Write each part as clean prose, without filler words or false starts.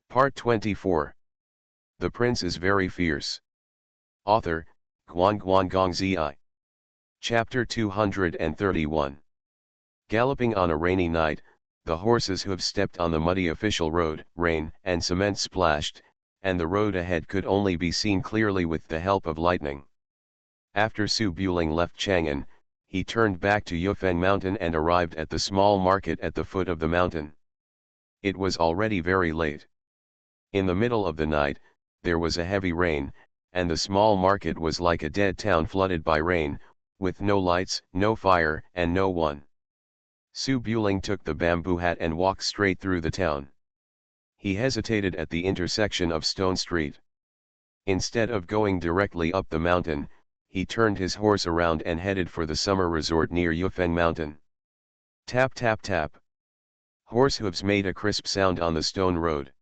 Part 24. The Prince is Very Fierce. Author, Guangguang Zi. Chapter 231. Galloping on a rainy night, the horse's hooves stepped on the muddy official road, rain and cement splashed, and the road ahead could only be seen clearly with the help of lightning. After Su Buling left Chang'an, he turned back to Yufeng Mountain and arrived at the small market at the foot of the mountain. It was already very late. In the middle of the night, there was a heavy rain, and the small market was like a dead town flooded by rain, with no lights, no fire, and no one. Su Buling took the bamboo hat and walked straight through the town. He hesitated at the intersection of Stone Street. Instead of going directly up the mountain, he turned his horse around and headed for the summer resort near Yufeng Mountain. Tap tap tap. Horse hooves made a crisp sound on the stone road.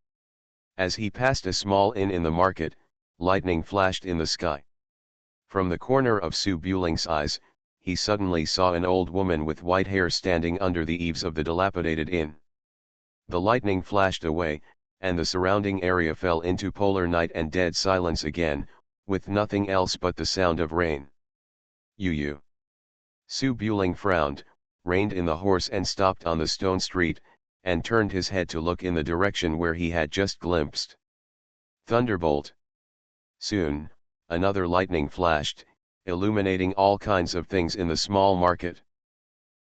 As he passed a small inn in the market, lightning flashed in the sky. From the corner of Su Buling's eyes, he suddenly saw an old woman with white hair standing under the eaves of the dilapidated inn. The lightning flashed away, and the surrounding area fell into polar night and dead silence again, with nothing else but the sound of rain. You. Su Buling frowned, reined in the horse and stopped on the stone street, and turned his head to look in the direction where he had just glimpsed. Thunderbolt! Soon, another lightning flashed, illuminating all kinds of things in the small market.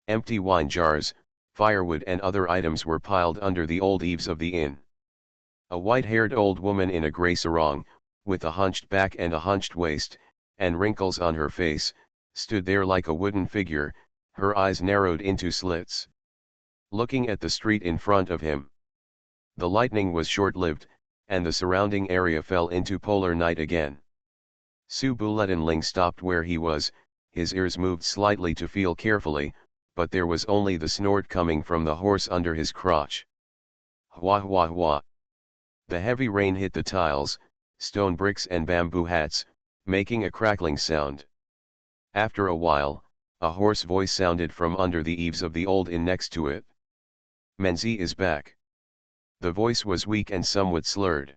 Empty wine jars, firewood and other items were piled under the old eaves of the inn. A white-haired old woman in a grey sarong, with a hunched back and a hunched waist, and wrinkles on her face, stood there like a wooden figure, her eyes narrowed into slits. Looking at the street in front of him. The lightning was short-lived, and the surrounding area fell into polar night again. Su Buling stopped where he was, his ears moved slightly to feel carefully, but there was only the snort coming from the horse under his crotch. Hua hua hua. The heavy rain hit the tiles, stone bricks and bamboo hats, making a crackling sound. After a while, a hoarse voice sounded from under the eaves of the old inn next to it. Menzi is back. The voice was weak and somewhat slurred.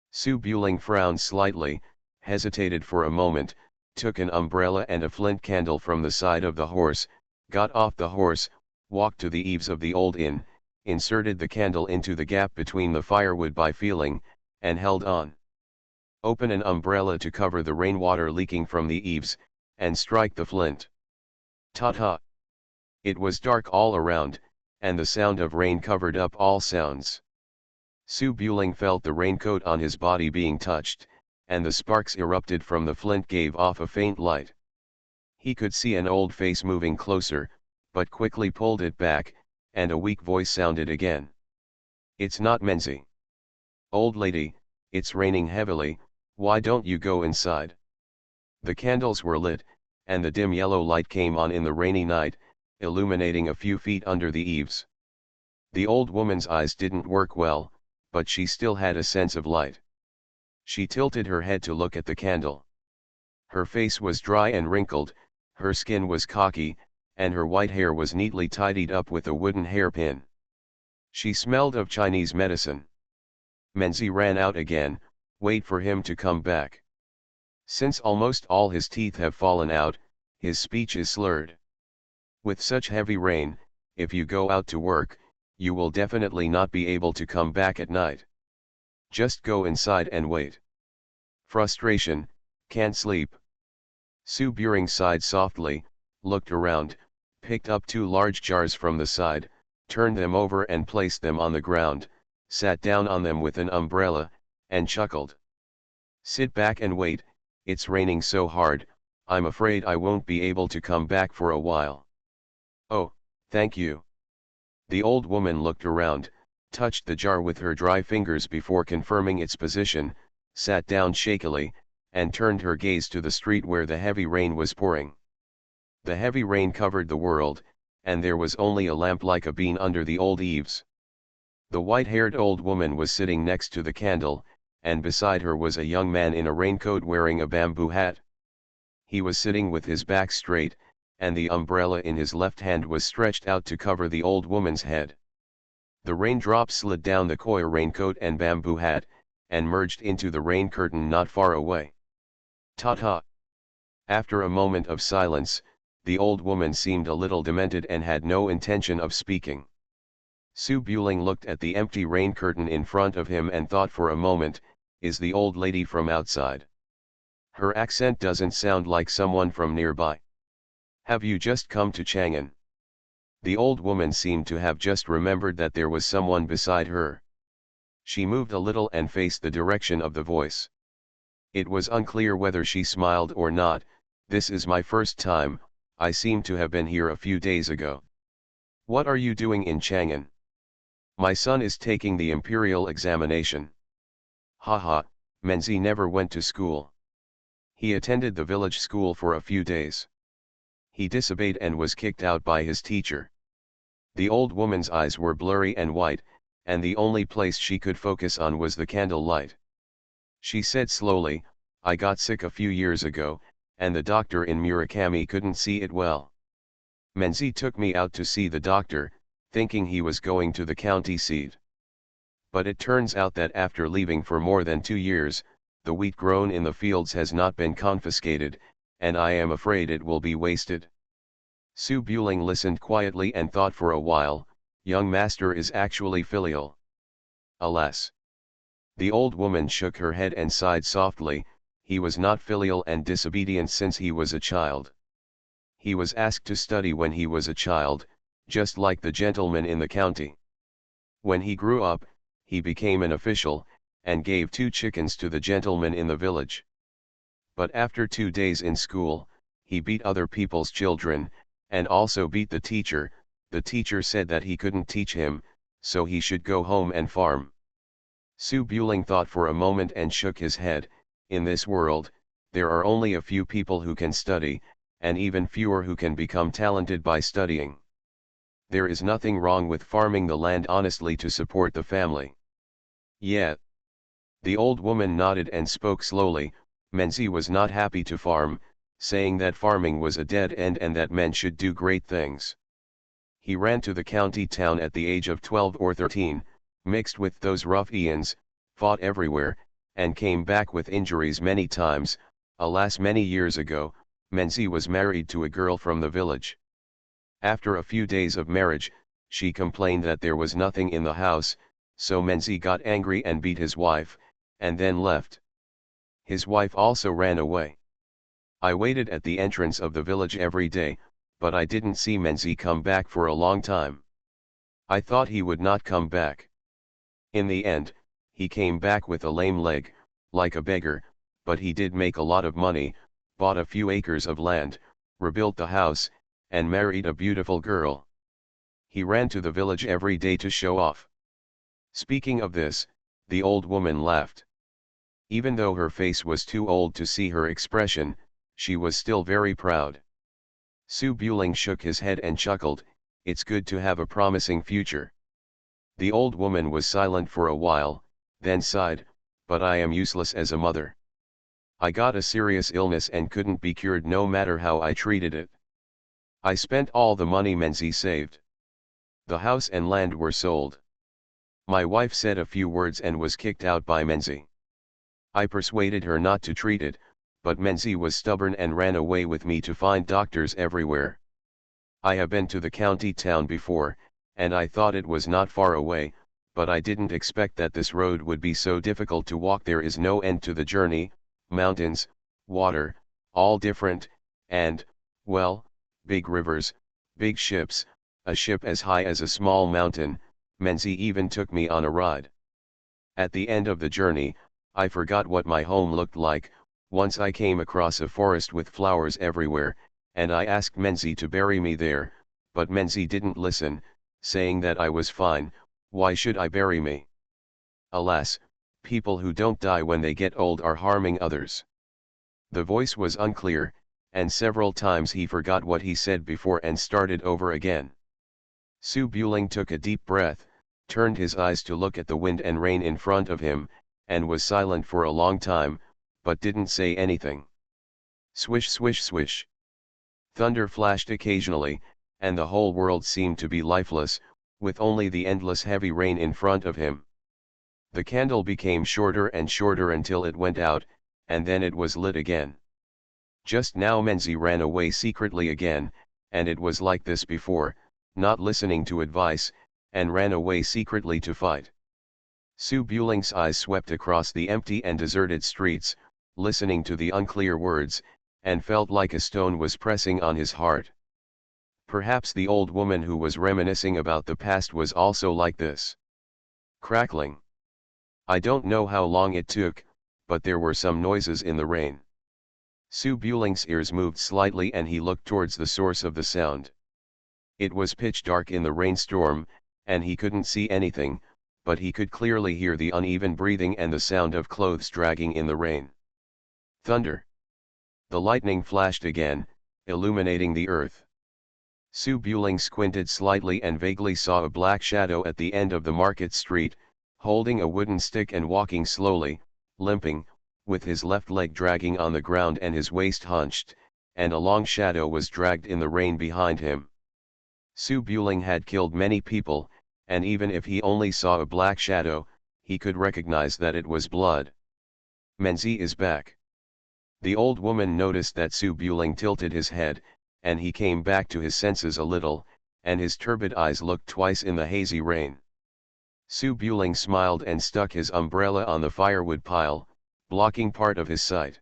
Su Buling frowned slightly, hesitated for a moment, took an umbrella and a flint candle from the side of the horse, got off the horse, walked to the eaves of the old inn, inserted the candle into the gap between the firewood by feeling, and held on. Open an umbrella to cover the rainwater leaking from the eaves, and strike the flint. Ta-ta! It was dark all around, and the sound of rain covered up all sounds. Su Buling felt the raincoat on his body being touched, and the sparks erupted from the flint gave off a faint light. He could see an old face moving closer, but quickly pulled it back, and a weak voice sounded again. It's not Menzi. Old lady, it's raining heavily, why don't you go inside? The candles were lit, and the dim yellow light came on in the rainy night, illuminating a few feet under the eaves. The old woman's eyes didn't work well, but she still had a sense of light. She tilted her head to look at the candle. Her face was dry and wrinkled, her skin was cocky, and her white hair was neatly tidied up with a wooden hairpin. She smelled of Chinese medicine. Menzi ran out again, wait for him to come back. Since almost all his teeth have fallen out, his speech is slurred. With such heavy rain, if you go out to work, you will definitely not be able to come back at night. Just go inside and wait. Frustration, can't sleep. Su Buling sighed softly, looked around, picked up 2 large jars from the side, turned them over and placed them on the ground, sat down on them with an umbrella, and chuckled. Sit back and wait, it's raining so hard, I'm afraid I won't be able to come back for a while. Oh, thank you. The old woman looked around, touched the jar with her dry fingers before confirming its position, sat down shakily, and turned her gaze to the street where the heavy rain was pouring. The heavy rain covered the world, and there was only a lamp like a bean under the old eaves. The white-haired old woman was sitting next to the candle, and beside her was a young man in a raincoat wearing a bamboo hat. He was sitting with his back straight, and the umbrella in his left hand was stretched out to cover the old woman's head. The raindrops slid down the coir raincoat and bamboo hat, and merged into the rain curtain not far away. Ta-ta! After a moment of silence, the old woman seemed a little demented and had no intention of speaking. Su Buling looked at the empty rain curtain in front of him and thought for a moment, is the old lady from outside? Her accent doesn't sound like someone from nearby. Have you just come to Chang'an? The old woman seemed to have just remembered that there was someone beside her. She moved a little and faced the direction of the voice. It was unclear whether she smiled or not. This is my first time, I seem to have been here a few days ago. What are you doing in Chang'an? My son is taking the imperial examination. Haha, Menzi never went to school. He attended the village school for a few days. He disobeyed and was kicked out by his teacher. The old woman's eyes were blurry and white, and the only place she could focus on was the candle light. She said slowly, I got sick a few years ago, and the doctor in Murakami couldn't see it well. Menzi took me out to see the doctor, thinking he was going to the county seat. But it turns out that after leaving for more than 2 years, the wheat grown in the fields has not been confiscated, and I am afraid it will be wasted. Su Buling listened quietly and thought for a while, young master is actually filial. Alas! The old woman shook her head and sighed softly, he was not filial and disobedient since he was a child. He was asked to study when he was a child, just like the gentleman in the county. When he grew up, he became an official, and gave 2 chickens to the gentleman in the village. But after 2 days in school, he beat other people's children, and also beat the teacher. The teacher said that he couldn't teach him, so he should go home and farm. Su Buling thought for a moment and shook his head. In this world, there are only a few people who can study, and even fewer who can become talented by studying. There is nothing wrong with farming the land honestly to support the family. Yet, the old woman nodded and spoke slowly. Menzi was not happy to farm, saying that farming was a dead end and that men should do great things. He ran to the county town at the age of 12 or 13, mixed with those ruffians, fought everywhere, and came back with injuries many times. Alas, many years ago, Menzi was married to a girl from the village. After a few days of marriage, she complained that there was nothing in the house, so Menzi got angry and beat his wife, and then left. His wife also ran away. I waited at the entrance of the village every day, but I didn't see Menzi come back for a long time. I thought he would not come back. In the end, he came back with a lame leg, like a beggar, but he did make a lot of money, bought a few acres of land, rebuilt the house, and married a beautiful girl. He ran to the village every day to show off. Speaking of this, the old woman laughed. Even though her face was too old to see her expression, she was still very proud. Su Buling shook his head and chuckled, it's good to have a promising future. The old woman was silent for a while, then sighed, but I am useless as a mother. I got a serious illness and couldn't be cured no matter how I treated it. I spent all the money Menzi saved. The house and land were sold. My wife said a few words and was kicked out by Menzi. I persuaded her not to treat it, but Menzi was stubborn and ran away with me to find doctors everywhere. I have been to the county town before, and I thought it was not far away, but I didn't expect that this road would be so difficult to walk. There is no end to the journey, mountains, water, all different, and, well, big rivers, big ships, a ship as high as a small mountain. Menzi even took me on a ride. At the end of the journey, I forgot what my home looked like. Once I came across a forest with flowers everywhere, and I asked Menzi to bury me there, but Menzi didn't listen, saying that I was fine. Why should I bury me? Alas, people who don't die when they get old are harming others. The voice was unclear, and several times he forgot what he said before and started over again. Su Buling took a deep breath, turned his eyes to look at the wind and rain in front of him, and was silent for a long time, but didn't say anything. Swish swish swish. Thunder flashed occasionally, and the whole world seemed to be lifeless. with only the endless heavy rain in front of him. The candle became shorter and shorter until it went out, and then it was lit again. Just now Menzi ran away secretly again, and it was like this before, not listening to advice, and ran away secretly to fight. Su Buling's eyes swept across the empty and deserted streets, listening to the unclear words, and felt like a stone was pressing on his heart. Perhaps the old woman who was reminiscing about the past was also like this. Crackling. I don't know how long it took, but there were some noises in the rain. Su Buling's ears moved slightly and he looked towards the source of the sound. It was pitch dark in the rainstorm, and he couldn't see anything, but he could clearly hear the uneven breathing and the sound of clothes dragging in the rain. Thunder. The lightning flashed again, illuminating the earth. Su Buling squinted slightly and vaguely saw a black shadow at the end of the market street, holding a wooden stick and walking slowly, limping, with his left leg dragging on the ground and his waist hunched, and a long shadow was dragged in the rain behind him. Su Buling had killed many people, and even if he only saw a black shadow, he could recognize that it was blood. Menzi is back. The old woman noticed that Su Buling tilted his head, and he came back to his senses a little, and his turbid eyes looked twice in the hazy rain. Su Buling smiled and stuck his umbrella on the firewood pile, blocking part of his sight.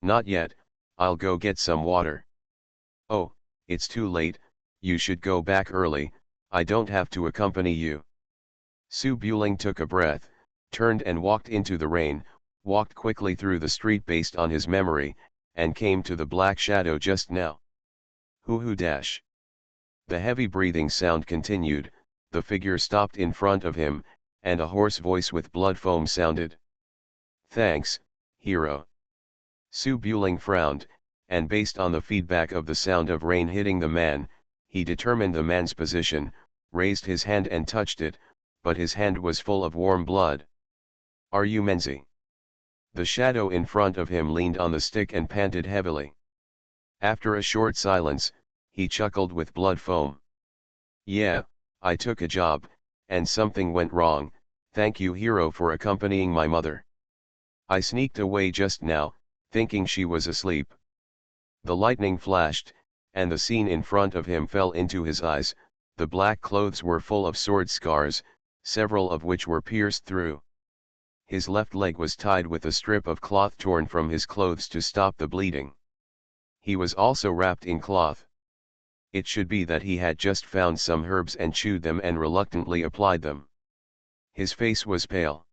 Not yet, I'll go get some water. Oh, it's too late, you should go back early, I don't have to accompany you. Su Buling took a breath, turned and walked into the rain, walked quickly through the street based on his memory, and came to the black shadow just now. Hoo-hoo dash. The heavy breathing sound continued, the figure stopped in front of him, and a hoarse voice with blood foam sounded. Thanks, hero. Su Buling frowned, and based on the feedback of the sound of rain hitting the man, he determined the man's position, raised his hand and touched it, but his hand was full of warm blood. Are you Menzi? The shadow in front of him leaned on the stick and panted heavily. After a short silence, he chuckled with blood foam. Yeah, I took a job, and something went wrong, thank you hero for accompanying my mother. I sneaked away just now, thinking she was asleep. The lightning flashed, and the scene in front of him fell into his eyes, the black clothes were full of sword scars, several of which were pierced through. His left leg was tied with a strip of cloth torn from his clothes to stop the bleeding. He was also wrapped in cloth. It should be that he had just found some herbs and chewed them and reluctantly applied them. His face was pale.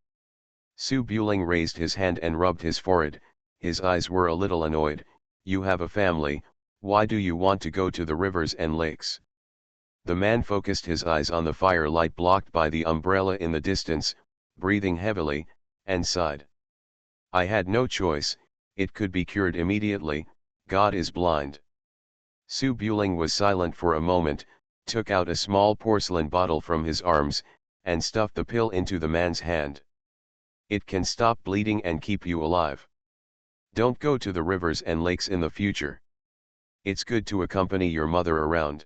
Su Buling raised his hand and rubbed his forehead, his eyes were a little annoyed. You have a family, why do you want to go to the rivers and lakes? The man focused his eyes on the firelight blocked by the umbrella in the distance, breathing heavily, and sighed. I had no choice, it could be cured immediately, God is blind. Su Buling was silent for a moment, took out a small porcelain bottle from his arms, and stuffed the pill into the man's hand. It can stop bleeding and keep you alive. Don't go to the rivers and lakes in the future. It's good to accompany your mother around.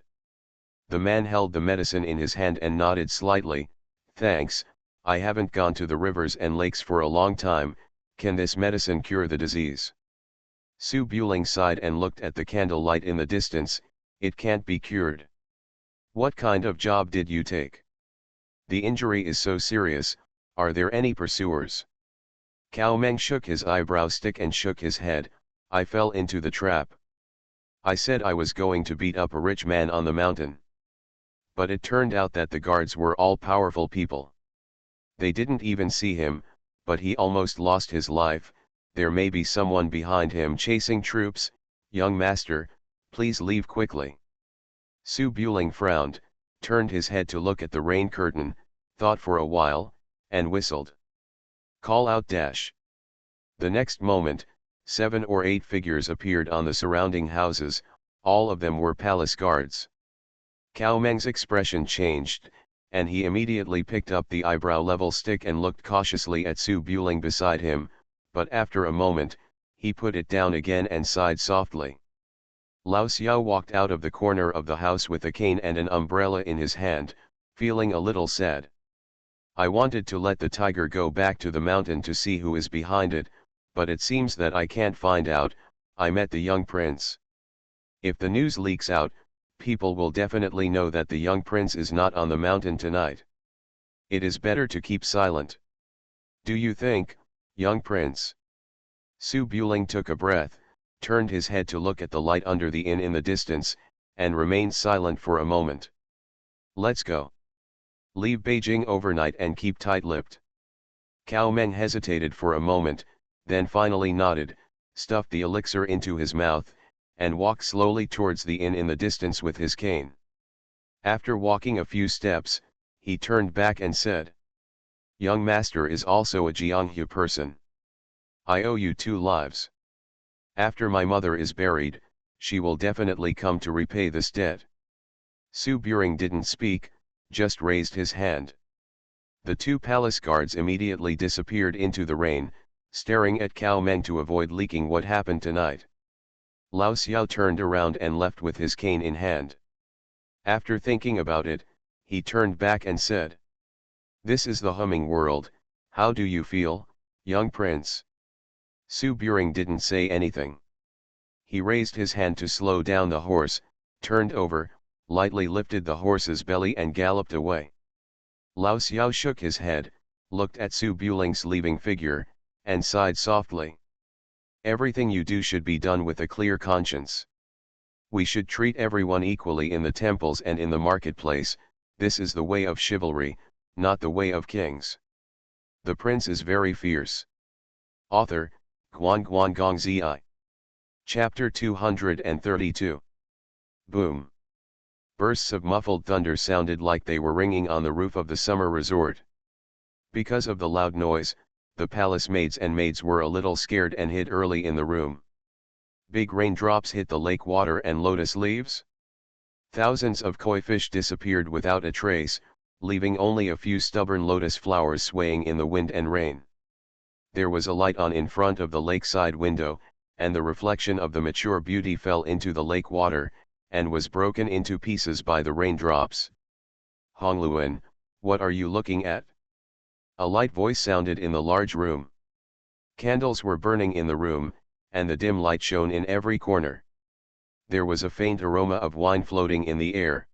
The man held the medicine in his hand and nodded slightly. Thanks, I haven't gone to the rivers and lakes for a long time, can this medicine cure the disease? Su Buling sighed and looked at the candlelight in the distance, it can't be cured. What kind of job did you take? The injury is so serious, are there any pursuers? Cao Meng shook his eyebrow stick and shook his head, I fell into the trap. I said I was going to beat up a rich man on the mountain. But it turned out that the guards were all powerful people. They didn't even see him, but he almost lost his life. There may be someone behind him chasing troops, young master, please leave quickly. Su Buling frowned, turned his head to look at the rain curtain, thought for a while, and whistled. Call out dash. The next moment, 7 or 8 figures appeared on the surrounding houses, all of them were palace guards. Cao Meng's expression changed, and he immediately picked up the eyebrow-level stick and looked cautiously at Su Buling beside him, but after a moment, he put it down again and sighed softly. Lao Xiao walked out of the corner of the house with a cane and an umbrella in his hand, feeling a little sad. I wanted to let the tiger go back to the mountain to see who is behind it, but it seems that I can't find out. I met the young prince. If the news leaks out, people will definitely know that the young prince is not on the mountain tonight. It is better to keep silent. Do you think, young prince? Su Buling took a breath, turned his head to look at the light under the inn in the distance, and remained silent for a moment. Let's go. Leave Beijing overnight and keep tight-lipped. Cao Meng hesitated for a moment, then finally nodded, stuffed the elixir into his mouth, and walked slowly towards the inn in the distance with his cane. After walking a few steps, he turned back and said, "Young master is also a Jianghu person. I owe you 2 lives. After my mother is buried, she will definitely come to repay this debt." Su Buring didn't speak, just raised his hand. The 2 palace guards immediately disappeared into the rain, staring at Cao Meng to avoid leaking what happened tonight. Lao Xiao turned around and left with his cane in hand. After thinking about it, he turned back and said, "This is the humming world. How do you feel, young prince?" Su Buring didn't say anything. He raised his hand to slow down the horse, turned over, lightly lifted the horse's belly and galloped away. Lao Xiao shook his head, looked at Su Buling's leaving figure, and sighed softly. "Everything you do should be done with a clear conscience. We should treat everyone equally in the temples and in the marketplace. This is the way of chivalry, not the way of kings. The prince is very fierce." Author, Guan Guan Gong Zi. Chapter 232. Boom. Bursts of muffled thunder sounded like they were ringing on the roof of the summer resort. Because of the loud noise, the palace maids and maids were a little scared and hid early in the room. Big raindrops hit the lake water and lotus leaves. Thousands of koi fish disappeared without a trace, leaving only a few stubborn lotus flowers swaying in the wind and rain. There was a light on in front of the lakeside window, and the reflection of the mature beauty fell into the lake water, and was broken into pieces by the raindrops. "Hongluan, what are you looking at?" A light voice sounded in the large room. Candles were burning in the room, and the dim light shone in every corner. There was a faint aroma of wine floating in the air.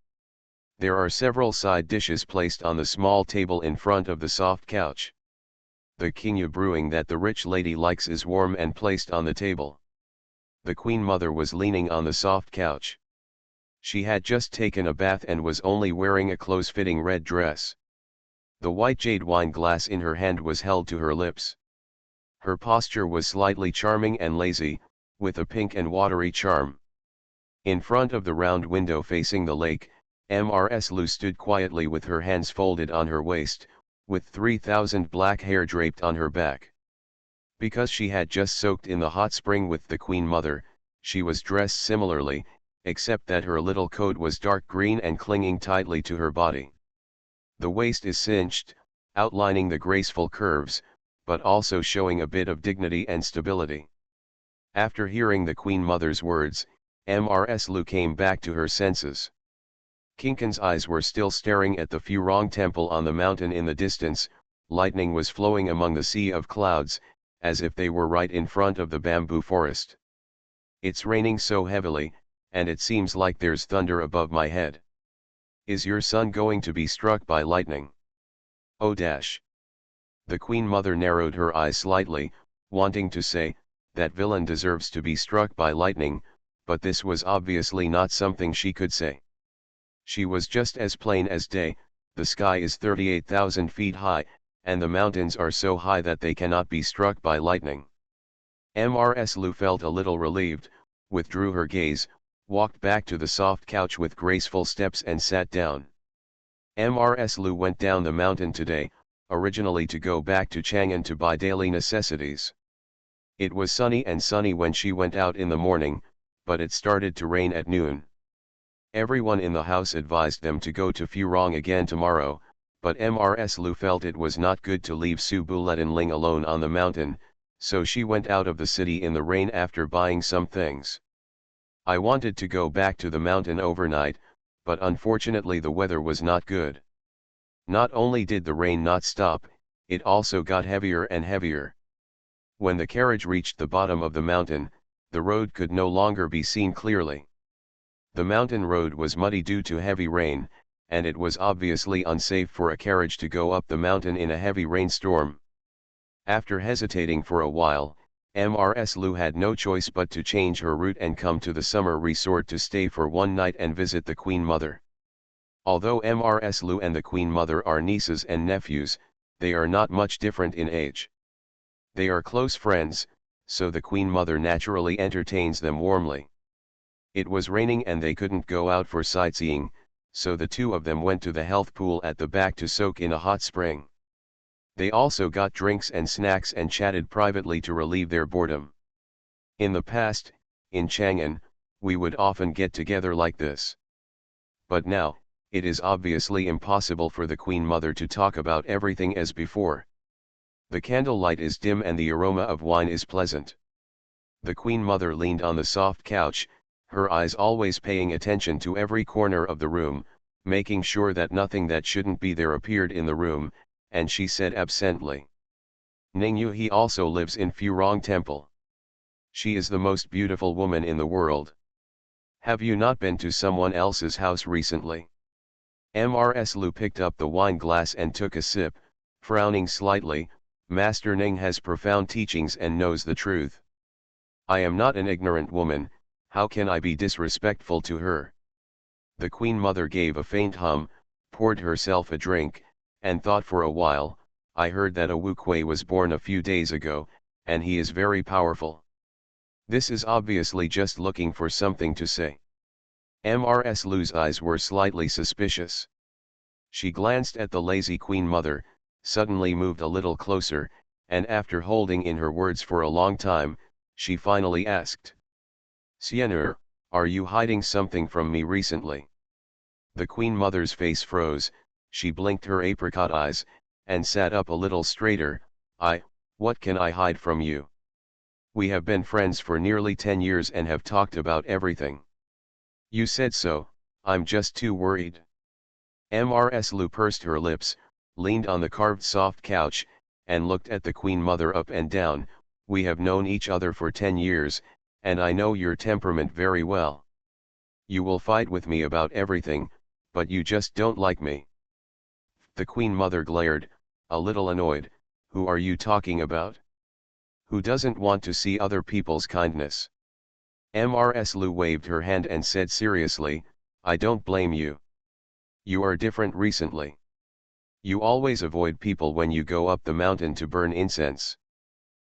There are several side dishes placed on the small table in front of the soft couch. The quinoa brewing that the rich lady likes is warm and placed on the table. The queen mother was leaning on the soft couch. She had just taken a bath and was only wearing a close-fitting red dress. The white jade wine glass in her hand was held to her lips. Her posture was slightly charming and lazy, with a pink and watery charm. In front of the round window facing the lake, Mrs. Lu stood quietly with her hands folded on her waist, with 3,000 black hair draped on her back. Because she had just soaked in the hot spring with the Queen Mother, she was dressed similarly, except that her little coat was dark green and clinging tightly to her body. The waist is cinched, outlining the graceful curves, but also showing a bit of dignity and stability. After hearing the Queen Mother's words, Mrs. Lu came back to her senses. Kinkan's eyes were still staring at the Furong temple on the mountain in the distance. Lightning was flowing among the sea of clouds, as if they were right in front of the bamboo forest. "It's raining so heavily, and it seems like there's thunder above my head. Is your son going to be struck by lightning?" "Oh dash." The Queen Mother narrowed her eyes slightly, wanting to say, "That villain deserves to be struck by lightning," but this was obviously not something she could say. She was just as plain as day. The sky is 38,000 feet high, and the mountains are so high that they cannot be struck by lightning. Mrs. Lu felt a little relieved, withdrew her gaze, walked back to the soft couch with graceful steps and sat down. Mrs. Lu went down the mountain today, originally to go back to Chang'an to buy daily necessities. It was sunny when she went out in the morning, but it started to rain at noon. Everyone in the house advised them to go to Furong again tomorrow, but Mrs. Lu felt it was not good to leave Su Buletin alone on the mountain, so she went out of the city in the rain after buying some things. "I wanted to go back to the mountain overnight, but unfortunately the weather was not good. Not only did the rain not stop, it also got heavier and heavier. When the carriage reached the bottom of the mountain, the road could no longer be seen clearly. The mountain road was muddy due to heavy rain, and it was obviously unsafe for a carriage to go up the mountain in a heavy rainstorm. After hesitating for a while, Mrs. Lu had no choice but to change her route and come to the summer resort to stay for one night and visit the Queen Mother. Although Mrs. Lu and the Queen Mother are nieces and nephews, they are not much different in age. They are close friends, so the Queen Mother naturally entertains them warmly. It was raining and they couldn't go out for sightseeing, so the two of them went to the health pool at the back to soak in a hot spring. They also got drinks and snacks and chatted privately to relieve their boredom. In the past, in Chang'an, we would often get together like this. But now, it is obviously impossible for the Queen Mother to talk about everything as before. The candlelight is dim and the aroma of wine is pleasant. The Queen Mother leaned on the soft couch, her eyes always paying attention to every corner of the room, making sure that nothing that shouldn't be there appeared in the room, and she said absently. Ning Yuhi also lives in Furong Temple. She is the most beautiful woman in the world. Have you not been to someone else's house recently? Mrs. Lu picked up the wine glass and took a sip, frowning slightly. Master Ning has profound teachings and knows the truth. I am not an ignorant woman, how can I be disrespectful to her? The Queen Mother gave a faint hum, poured herself a drink, and thought for a while. I heard that a Wu Kuei was born a few days ago, and he is very powerful. This is obviously just looking for something to say. Mrs. Lu's eyes were slightly suspicious. She glanced at the lazy Queen Mother, suddenly moved a little closer, and after holding in her words for a long time, she finally asked. Xian'er, are you hiding something from me recently? The Queen Mother's face froze, she blinked her apricot eyes, and sat up a little straighter. What can I hide from you? We have been friends for nearly 10 years and have talked about everything. You said so, I'm just too worried. Mrs. Lu pursed her lips, leaned on the carved soft couch, and looked at the Queen Mother up and down. We have known each other for 10 years, and I know your temperament very well. You will fight with me about everything, but you just don't like me. The Queen Mother glared, a little annoyed. Who are you talking about? Who doesn't want to see other people's kindness? Mrs. Lu waved her hand and said seriously, I don't blame you. You are different recently. You always avoid people when you go up the mountain to burn incense.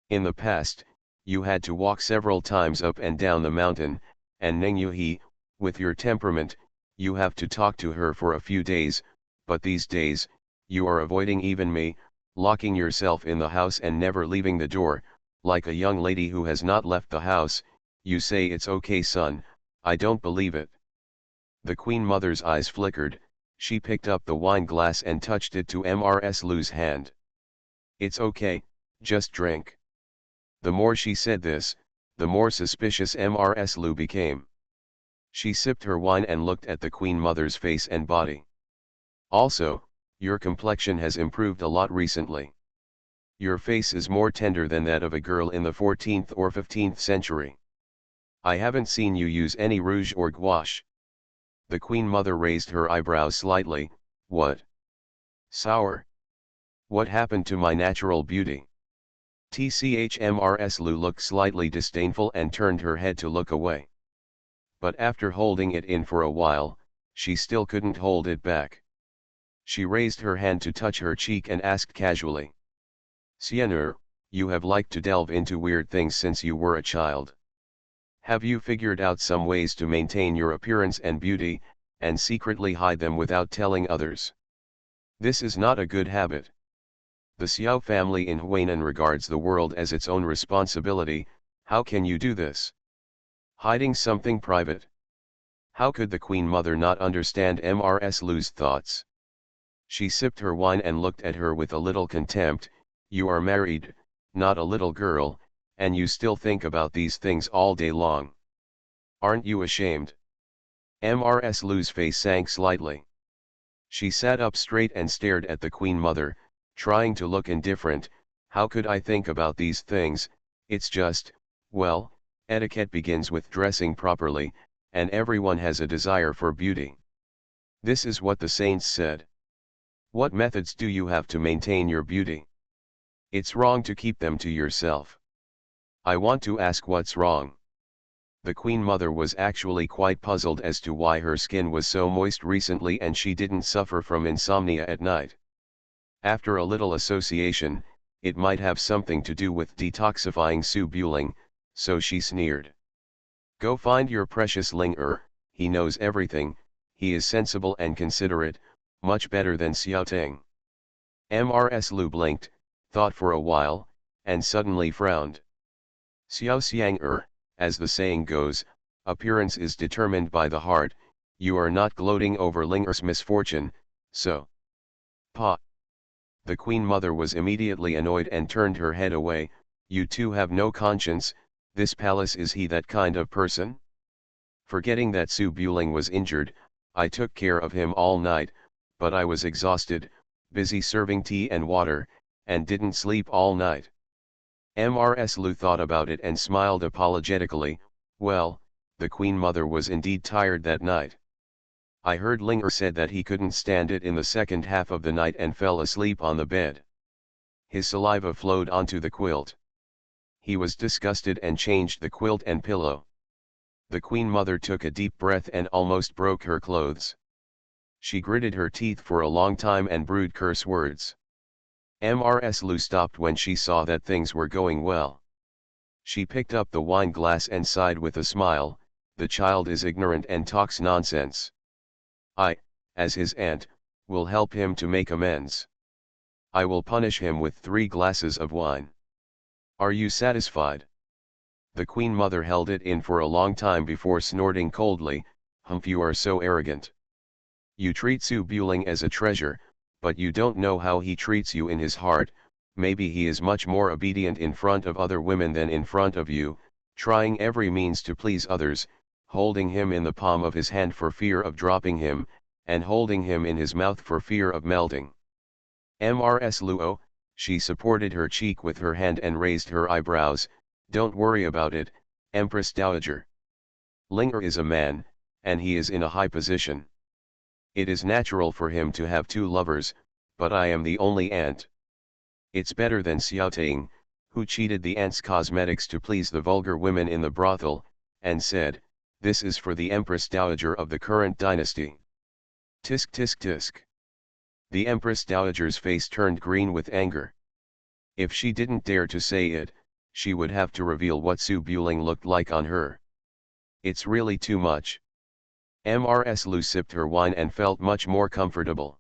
In the past, you had to walk several times up and down the mountain, and Ning Yuhi, with your temperament, you have to talk to her for a few days, but these days, you are avoiding even me, locking yourself in the house and never leaving the door, like a young lady who has not left the house. You say it's okay, son, I don't believe it. The Queen Mother's eyes flickered, she picked up the wine glass and touched it to Mrs. Lu's hand. It's okay, just drink. The more she said this, the more suspicious Mrs. Lu became. She sipped her wine and looked at the Queen Mother's face and body. Also, your complexion has improved a lot recently. Your face is more tender than that of a girl in the 14th or 15th century. I haven't seen you use any rouge or gouache. The Queen Mother raised her eyebrows slightly. What? Sour? What happened to my natural beauty? Mrs. Lu looked slightly disdainful and turned her head to look away. But after holding it in for a while, she still couldn't hold it back. She raised her hand to touch her cheek and asked casually. Xian'er, you have liked to delve into weird things since you were a child. Have you figured out some ways to maintain your appearance and beauty, and secretly hide them without telling others? This is not a good habit. The Xiao family in Huainan regards the world as its own responsibility. How can you do this? Hiding something private? How could the Queen Mother not understand Mrs. Lu's thoughts? She sipped her wine and looked at her with a little contempt. You are married, not a little girl, and you still think about these things all day long. Aren't you ashamed? Mrs. Lu's face sank slightly. She sat up straight and stared at the Queen Mother, trying to look indifferent. How could I think about these things? It's just, well, etiquette begins with dressing properly, and everyone has a desire for beauty. This is what the saints said. What methods do you have to maintain your beauty? It's wrong to keep them to yourself. I want to ask what's wrong. The Queen Mother was actually quite puzzled as to why her skin was so moist recently and she didn't suffer from insomnia at night. After a little association, it might have something to do with detoxifying Subuling, so she sneered. Go find your precious Ling he knows everything, he is sensible and considerate, much better than Xiaoting. Mrs. Lu blinked, thought for a while, and suddenly frowned. Xiao Xiang as the saying goes, appearance is determined by the heart. You are not gloating over Ling's misfortune, so. Pa. The Queen Mother was immediately annoyed and turned her head away. You two have no conscience. This palace, is he that kind of person? Forgetting that Subuling was injured, I took care of him all night, but I was exhausted, busy serving tea and water, and didn't sleep all night. Mrs. Lu thought about it and smiled apologetically. Well, the Queen Mother was indeed tired that night. I heard Ling said that he couldn't stand it in the second half of the night and fell asleep on the bed. His saliva flowed onto the quilt. He was disgusted and changed the quilt and pillow. The Queen Mother took a deep breath and almost broke her clothes. She gritted her teeth for a long time and brewed curse words. Mrs. Lu stopped when she saw that things were going well. She picked up the wine glass and sighed with a smile. The child is ignorant and talks nonsense. I, as his aunt, will help him to make amends. I will punish him with 3 glasses of wine. Are you satisfied? The Queen Mother held it in for a long time before snorting coldly. Humph, you are so arrogant. You treat Subuling as a treasure, but you don't know how he treats you in his heart. Maybe he is much more obedient in front of other women than in front of you, trying every means to please others, holding him in the palm of his hand for fear of dropping him, and holding him in his mouth for fear of melting. Mrs. Luo, she supported her cheek with her hand and raised her eyebrows. Don't worry about it, Empress Dowager. Ling is a man, and he is in a high position. It is natural for him to have 2 lovers, but I am the only aunt. It's better than Xiaoting, who cheated the aunt's cosmetics to please the vulgar women in the brothel, and said, this is for the Empress Dowager of the current dynasty. Tisk tisk tisk. The Empress Dowager's face turned green with anger. If she didn't dare to say it, she would have to reveal what Subuling looked like on her. It's really too much. Mrs. Lu sipped her wine and felt much more comfortable.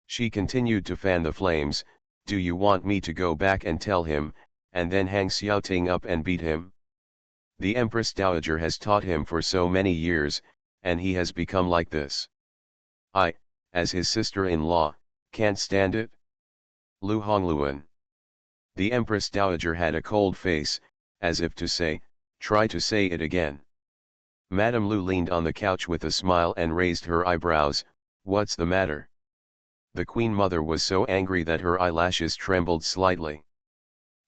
She continued to fan the flames. Do you want me to go back and tell him, and then hang Xiaoting up and beat him? The Empress Dowager has taught him for so many years, and he has become like this. I, as his sister-in-law, can't stand it. Lu Hongluan. The Empress Dowager had a cold face, as if to say, try to say it again. Madame Lu leaned on the couch with a smile and raised her eyebrows. What's the matter? The Queen Mother was so angry that her eyelashes trembled slightly.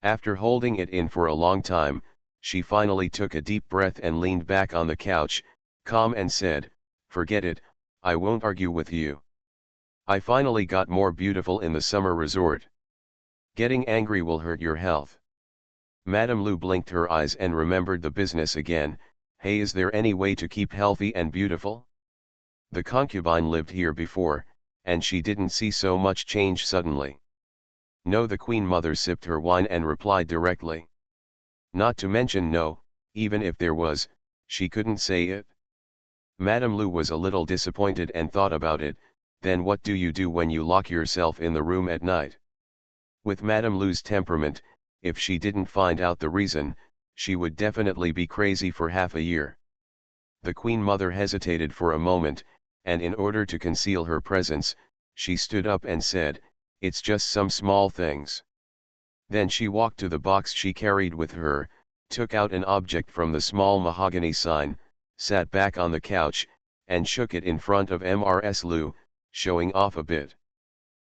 After holding it in for a long time, she finally took a deep breath and leaned back on the couch, calm, and said, forget it, I won't argue with you. I finally got more beautiful in the summer resort. Getting angry will hurt your health. Madame Lu blinked her eyes and remembered the business again. Hey, is there any way to keep healthy and beautiful? The concubine lived here before, and she didn't see so much change suddenly. No, the Queen Mother sipped her wine and replied directly. Not to mention no, even if there was, she couldn't say it. Madame Lu was a little disappointed and thought about it. Then what do you do when you lock yourself in the room at night? With Madame Lu's temperament, if she didn't find out the reason, she would definitely be crazy for half a year. The Queen Mother hesitated for a moment, and in order to conceal her presence, she stood up and said, it's just some small things. Then she walked to the box she carried with her, took out an object from the small mahogany sign, sat back on the couch, and shook it in front of Mrs. Lu. showing off a bit.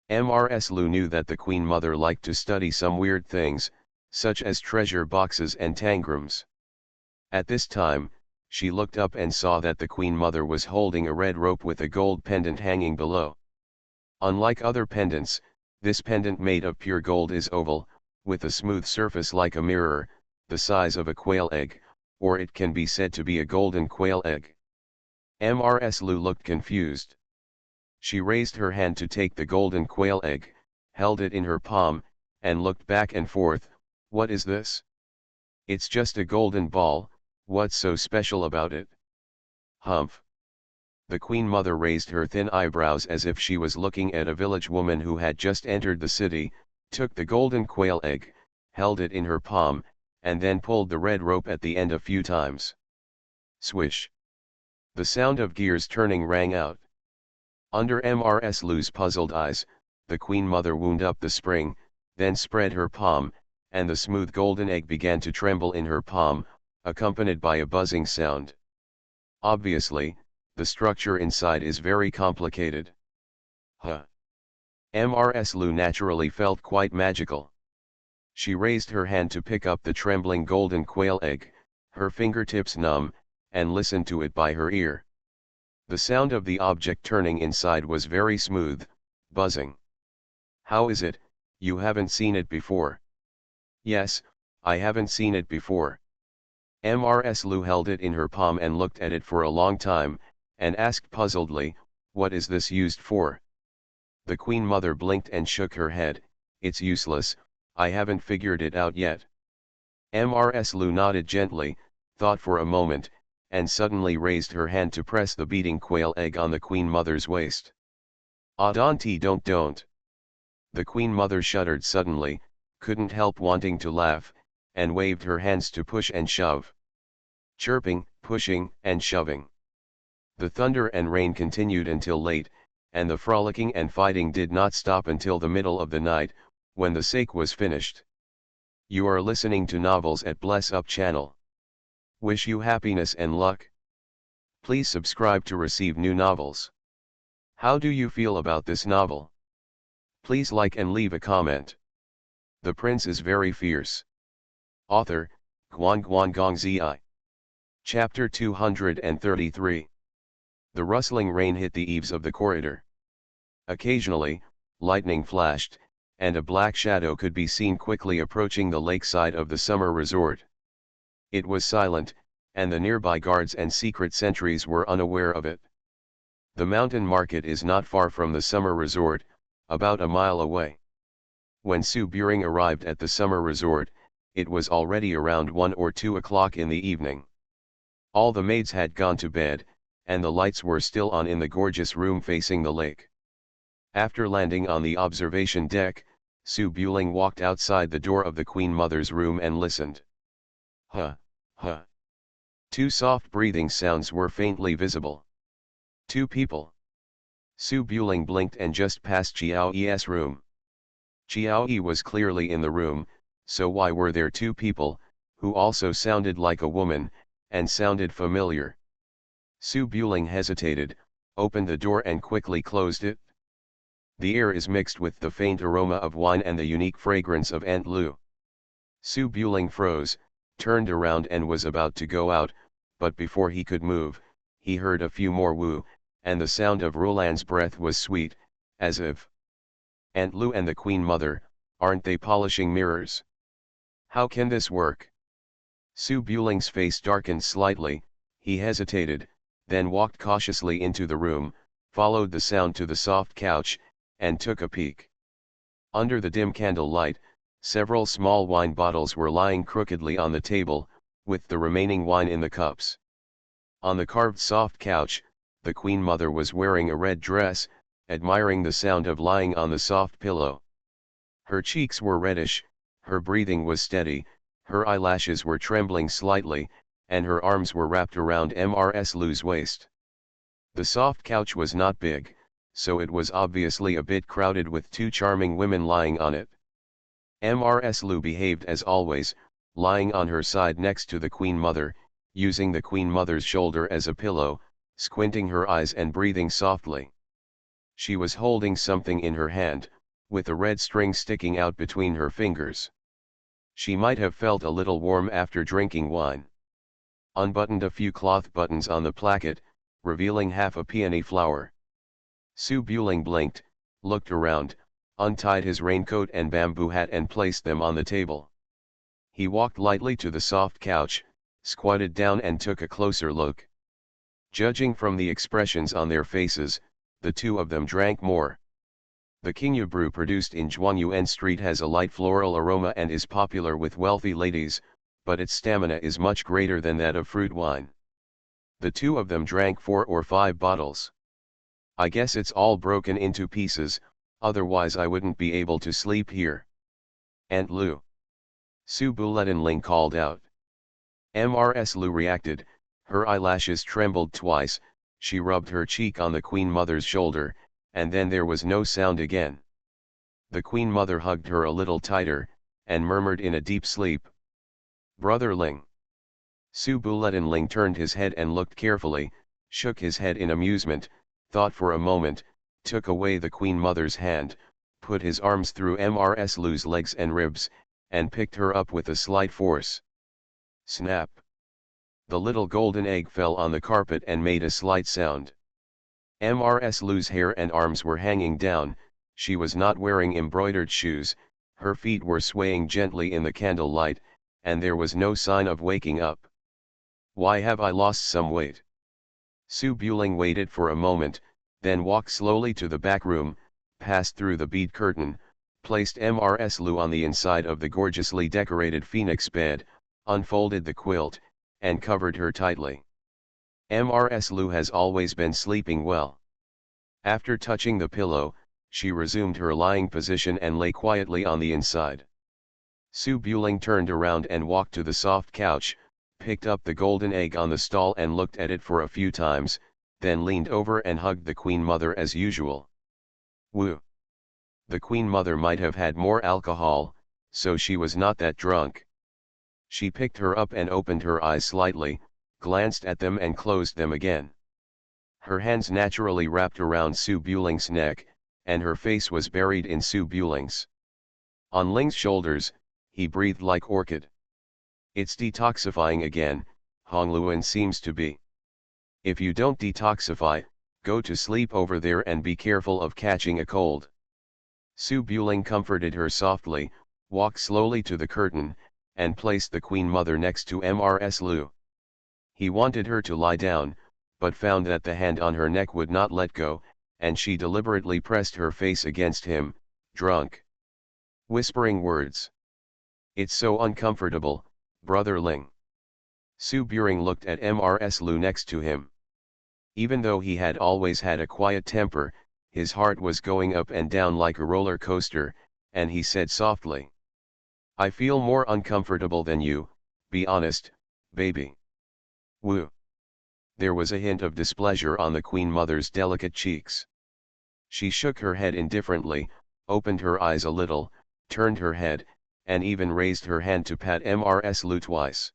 Mrs. Lu knew that the Queen Mother liked to study some weird things, such as treasure boxes and tangrams. At this time, she looked up and saw that the Queen Mother was holding a red rope with a gold pendant hanging below. Unlike other pendants, this pendant made of pure gold is oval, with a smooth surface like a mirror, the size of a quail egg, or it can be said to be a golden quail egg. Mrs. Lu looked confused. She raised her hand to take the golden quail egg, held it in her palm, and looked back and forth. What is this? It's just a golden ball, what's so special about it? Humph. The Queen Mother raised her thin eyebrows as if she was looking at a village woman who had just entered the city, took the golden quail egg, held it in her palm, and then pulled the red rope at the end a few times. Swish. The sound of gears turning rang out. Under Mrs. Lu's puzzled eyes, the Queen Mother wound up the spring, then spread her palm, and the smooth golden egg began to tremble in her palm, accompanied by a buzzing sound. Obviously, the structure inside is very complicated. Mrs. Lu naturally felt quite magical. She raised her hand to pick up the trembling golden quail egg, her fingertips numb, and listened to it by her ear. The sound of the object turning inside was very smooth, buzzing. How is it, you haven't seen it before? Yes, I haven't seen it before. Mrs. Lu held it in her palm and looked at it for a long time, and asked puzzledly, what is this used for? The Queen Mother blinked and shook her head, it's useless, I haven't figured it out yet. Mrs. Lu nodded gently, thought for a moment, and suddenly raised her hand to press the beating quail egg on the Queen Mother's waist. Ah, don't. The Queen Mother shuddered suddenly, couldn't help wanting to laugh, and waved her hands to push and shove. Chirping, pushing, and shoving. The thunder and rain continued until late, and the frolicking and fighting did not stop until the middle of the night, when the sake was finished. You are listening to Novels at Bless Up channel. Wish you happiness and luck. Please subscribe to receive new novels. How do you feel about this novel? Please like and leave a comment. The Prince is very fierce. Author, Gong Zi. Chapter 233. The rustling rain hit the eaves of the corridor. Occasionally, lightning flashed, and a black shadow could be seen quickly approaching the lakeside of the summer resort. It was silent, and the nearby guards and secret sentries were unaware of it. The mountain market is not far from the summer resort, about a mile away. When Su Buring arrived at the summer resort, it was already around 1 or 2 o'clock in the evening. All the maids had gone to bed, and the lights were still on in the gorgeous room facing the lake. After landing on the observation deck, Su Buring walked outside the door of the Queen Mother's room and listened. Huh. 2 soft breathing sounds were faintly visible. 2 people. Su Buring blinked and just passed Chiao Yi's room. Chiao Yi was clearly in the room, so why were there 2 people, who also sounded like a woman, and sounded familiar? Su Buring hesitated, opened the door and quickly closed it. The air is mixed with the faint aroma of wine and the unique fragrance of Aunt Lu. Su Buring froze, turned around and was about to go out, but before he could move, he heard a few more woo, and the sound of Roland's breath was sweet, as if Aunt Lu and the Queen Mother, aren't they polishing mirrors? How can this work? Su Buring's face darkened slightly, he hesitated, then walked cautiously into the room, followed the sound to the soft couch, and took a peek. Under the dim candle light, several small wine bottles were lying crookedly on the table, with the remaining wine in the cups. On the carved soft couch, the Queen Mother was wearing a red dress, admiring the sound of lying on the soft pillow. Her cheeks were reddish, her breathing was steady, her eyelashes were trembling slightly, and her arms were wrapped around Mrs. Lu's waist. The soft couch was not big, so it was obviously a bit crowded with 2 charming women lying on it. Mrs. Lu behaved as always, lying on her side next to the Queen Mother, using the Queen Mother's shoulder as a pillow, squinting her eyes and breathing softly. She was holding something in her hand, with a red string sticking out between her fingers. She might have felt a little warm after drinking wine. Unbuttoned a few cloth buttons on the placket, revealing half a peony flower. Su Buling blinked, looked around, untied his raincoat and bamboo hat and placed them on the table. He walked lightly to the soft couch, squatted down and took a closer look. Judging from the expressions on their faces, the two of them drank more. The Qingyu brew produced in Zhuangyuan Street has a light floral aroma and is popular with wealthy ladies, but its stamina is much greater than that of fruit wine. The two of them drank 4 or 5 bottles. I guess it's all broken into pieces, otherwise I wouldn't be able to sleep here. Aunt Lu. Su Buletinling called out. Mrs. Lu reacted, her eyelashes trembled twice, she rubbed her cheek on the Queen Mother's shoulder, and then there was no sound again. The Queen Mother hugged her a little tighter, and murmured in a deep sleep. Brother Ling. Su Buletinling turned his head and looked carefully, shook his head in amusement, thought for a moment, took away the Queen Mother's hand, put his arms through Mrs. Lu's legs and ribs, and picked her up with a slight force. Snap! The little golden egg fell on the carpet and made a slight sound. Mrs. Lu's hair and arms were hanging down, she was not wearing embroidered shoes, her feet were swaying gently in the candlelight, and there was no sign of waking up. Why have I lost some weight? Su Buling waited for a moment, then walked slowly to the back room, passed through the bead curtain, placed Mrs. Lu on the inside of the gorgeously decorated phoenix bed, unfolded the quilt, and covered her tightly. Mrs. Lu has always been sleeping well. After touching the pillow, she resumed her lying position and lay quietly on the inside. Su Buling turned around and walked to the soft couch, picked up the golden egg on the stall and looked at it for a few times, then leaned over and hugged the Queen Mother as usual. Woo! The Queen Mother might have had more alcohol, so she was not that drunk. She picked her up and opened her eyes slightly, glanced at them and closed them again. Her hands naturally wrapped around Su Buling's neck, and her face was buried in Su Buling's. On Ling's shoulders, he breathed like orchid. It's detoxifying again, Hongluan seems to be. If you don't detoxify, go to sleep over there and be careful of catching a cold. Su Buling comforted her softly, walked slowly to the curtain, and placed the Queen Mother next to Mrs. Lu. He wanted her to lie down, but found that the hand on her neck would not let go, and she deliberately pressed her face against him, drunk. Whispering words. It's so uncomfortable, Brother Ling. Su Buring looked at Mrs. Lu next to him. Even though he had always had a quiet temper, his heart was going up and down like a roller coaster, and he said softly. I feel more uncomfortable than you, be honest, baby. Woo. There was a hint of displeasure on the Queen Mother's delicate cheeks. She shook her head indifferently, opened her eyes a little, turned her head, and even raised her hand to pat Mrs. Lu twice.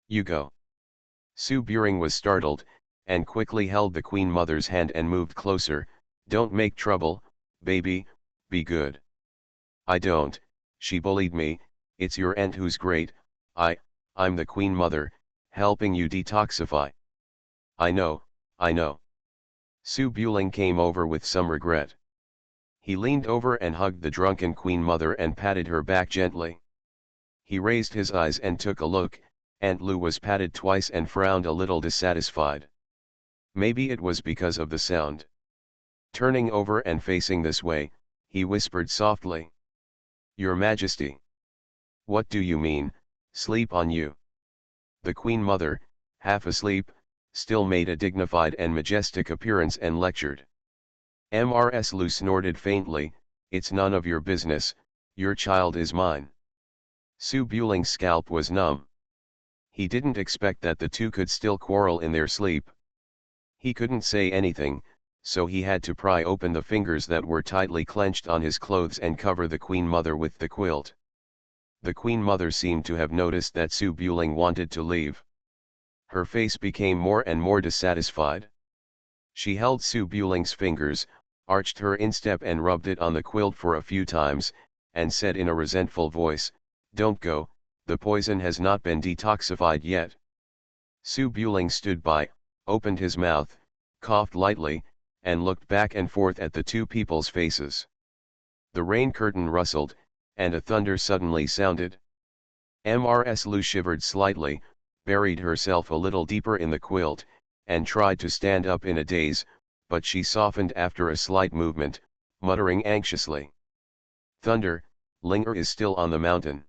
You go. Su Buring was startled, and quickly held the Queen Mother's hand and moved closer. Don't make trouble, baby, be good. I don't, she bullied me, it's your aunt who's great, I'm the Queen Mother, helping you detoxify. I know. Su Buling came over with some regret. He leaned over and hugged the drunken Queen Mother and patted her back gently. He raised his eyes and took a look. Aunt Lu was patted twice and frowned a little dissatisfied. Maybe it was because of the sound. Turning over and facing this way, he whispered softly. Your Majesty. What do you mean, sleep on you? The Queen Mother, half asleep, still made a dignified and majestic appearance and lectured. Mrs. Lu snorted faintly, it's none of your business, your child is mine. Su Buling's scalp was numb. He didn't expect that the two could still quarrel in their sleep. He couldn't say anything, so he had to pry open the fingers that were tightly clenched on his clothes and cover the Queen Mother with the quilt. The Queen Mother seemed to have noticed that Su Buling wanted to leave. Her face became more and more dissatisfied. She held Su Buling's fingers, arched her instep and rubbed it on the quilt for a few times, and said in a resentful voice, "Don't go, the poison has not been detoxified yet." Su Buling stood by, opened his mouth, coughed lightly, and looked back and forth at the two people's faces. The rain curtain rustled, and a thunder suddenly sounded. Mrs. Lu shivered slightly, buried herself a little deeper in the quilt, and tried to stand up in a daze, but she softened after a slight movement, muttering anxiously. "Thunder, Linger is still on the mountain."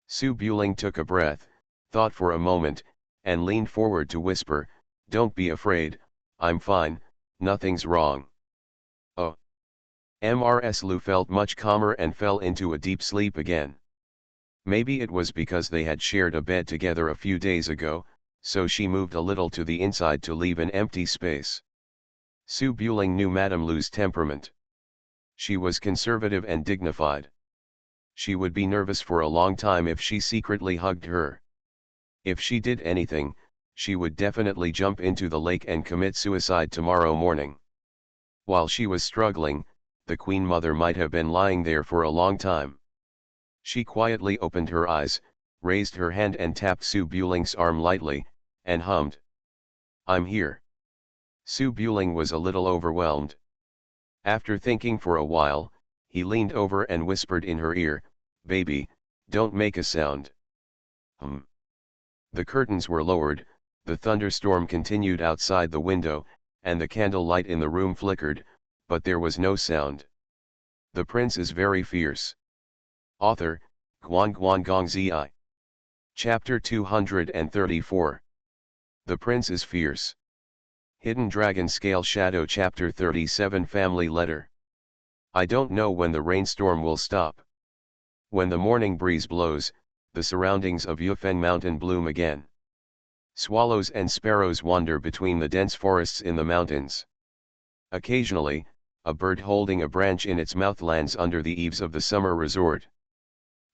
Su Buling took a breath, thought for a moment, and leaned forward to whisper, "Don't be afraid, I'm fine, nothing's wrong." Oh. Mrs. Lu felt much calmer and fell into a deep sleep again. Maybe it was because they had shared a bed together a few days ago, so she moved a little to the inside to leave an empty space. Su Buling knew Madame Lu's temperament. She was conservative and dignified. She would be nervous for a long time if she secretly hugged her. If she did anything, she would definitely jump into the lake and commit suicide tomorrow morning. While she was struggling, the Queen Mother might have been lying there for a long time. She quietly opened her eyes, raised her hand and tapped Su Buling's arm lightly, and hummed, "I'm here." Su Buling was a little overwhelmed. After thinking for a while, he leaned over and whispered in her ear, "Baby, don't make a sound." The curtains were lowered, the thunderstorm continued outside the window, and the candle light in the room flickered, but there was no sound. The prince is very fierce. Author, Guan Guan Gong Zi. Chapter 234. The Prince is Fierce. Hidden Dragon Scale Shadow Chapter 37 Family Letter. I don't know when the rainstorm will stop. When the morning breeze blows, the surroundings of Yufeng Mountain bloom again. Swallows and sparrows wander between the dense forests in the mountains. Occasionally, a bird holding a branch in its mouth lands under the eaves of the summer resort.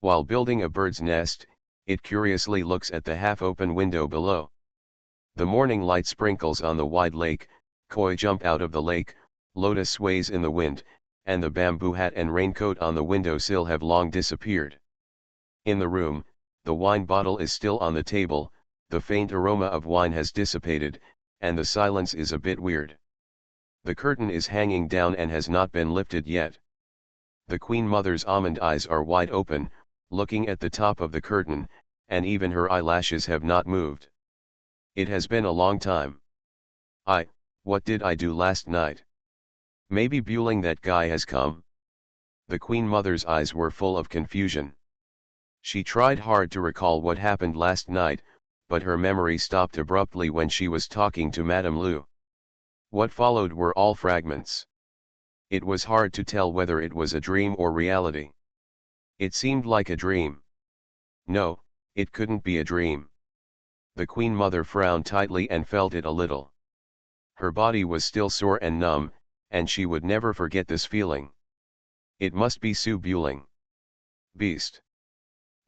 While building a bird's nest, it curiously looks at the half-open window below. The morning light sprinkles on the wide lake, koi jump out of the lake, lotus sways in the wind, and the bamboo hat and raincoat on the windowsill have long disappeared. In the room, the wine bottle is still on the table, the faint aroma of wine has dissipated, and the silence is a bit weird. The curtain is hanging down and has not been lifted yet. The Queen Mother's almond eyes are wide open, looking at the top of the curtain, and even her eyelashes have not moved. It has been a long time. What did I do last night? Maybe Buling that guy has come? The Queen Mother's eyes were full of confusion. She tried hard to recall what happened last night, but her memory stopped abruptly when she was talking to Madame Lu. What followed were all fragments. It was hard to tell whether it was a dream or reality. It seemed like a dream. No, it couldn't be a dream. The Queen Mother frowned tightly and felt it a little. Her body was still sore and numb, and she would never forget this feeling. It must be Su Buling. Beast.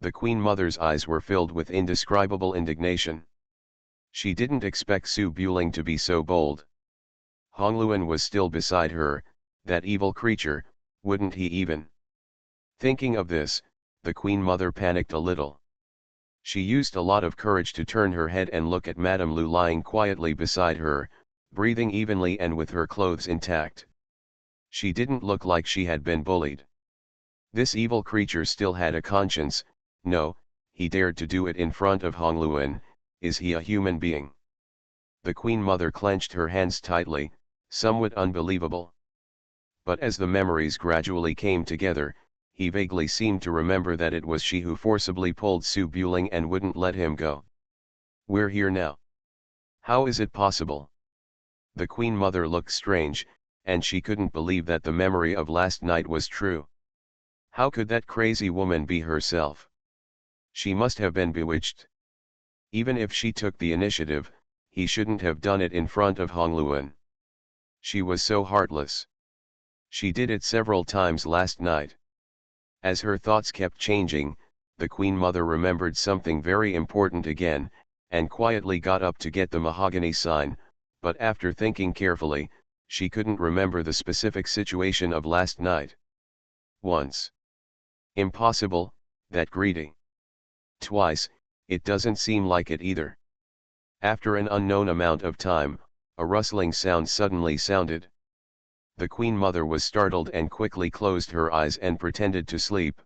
The Queen Mother's eyes were filled with indescribable indignation. She didn't expect Su Buling to be so bold. Hongluan was still beside her, that evil creature, wouldn't he even? Thinking of this, the Queen Mother panicked a little. She used a lot of courage to turn her head and look at Madame Lu lying quietly beside her, breathing evenly and with her clothes intact. She didn't look like she had been bullied. This evil creature still had a conscience. No, he dared to do it in front of Hongluan. Is he a human being? The Queen Mother clenched her hands tightly, somewhat unbelievable. But as the memories gradually came together, he vaguely seemed to remember that it was she who forcibly pulled Su Buling and wouldn't let him go. We're here now. How is it possible? The Queen Mother looked strange, and she couldn't believe that the memory of last night was true. How could that crazy woman be herself? She must have been bewitched. Even if she took the initiative, he shouldn't have done it in front of Hongluan. She was so heartless. She did it several times last night. As her thoughts kept changing, the Queen Mother remembered something very important again, and quietly got up to get the mahogany sign, but after thinking carefully, She couldn't remember the specific situation of last night. Once. Impossible, that greeting. Twice, it doesn't seem like it either. After an unknown amount of time, a rustling sound suddenly sounded. The Queen Mother was startled and quickly closed her eyes and pretended to sleep.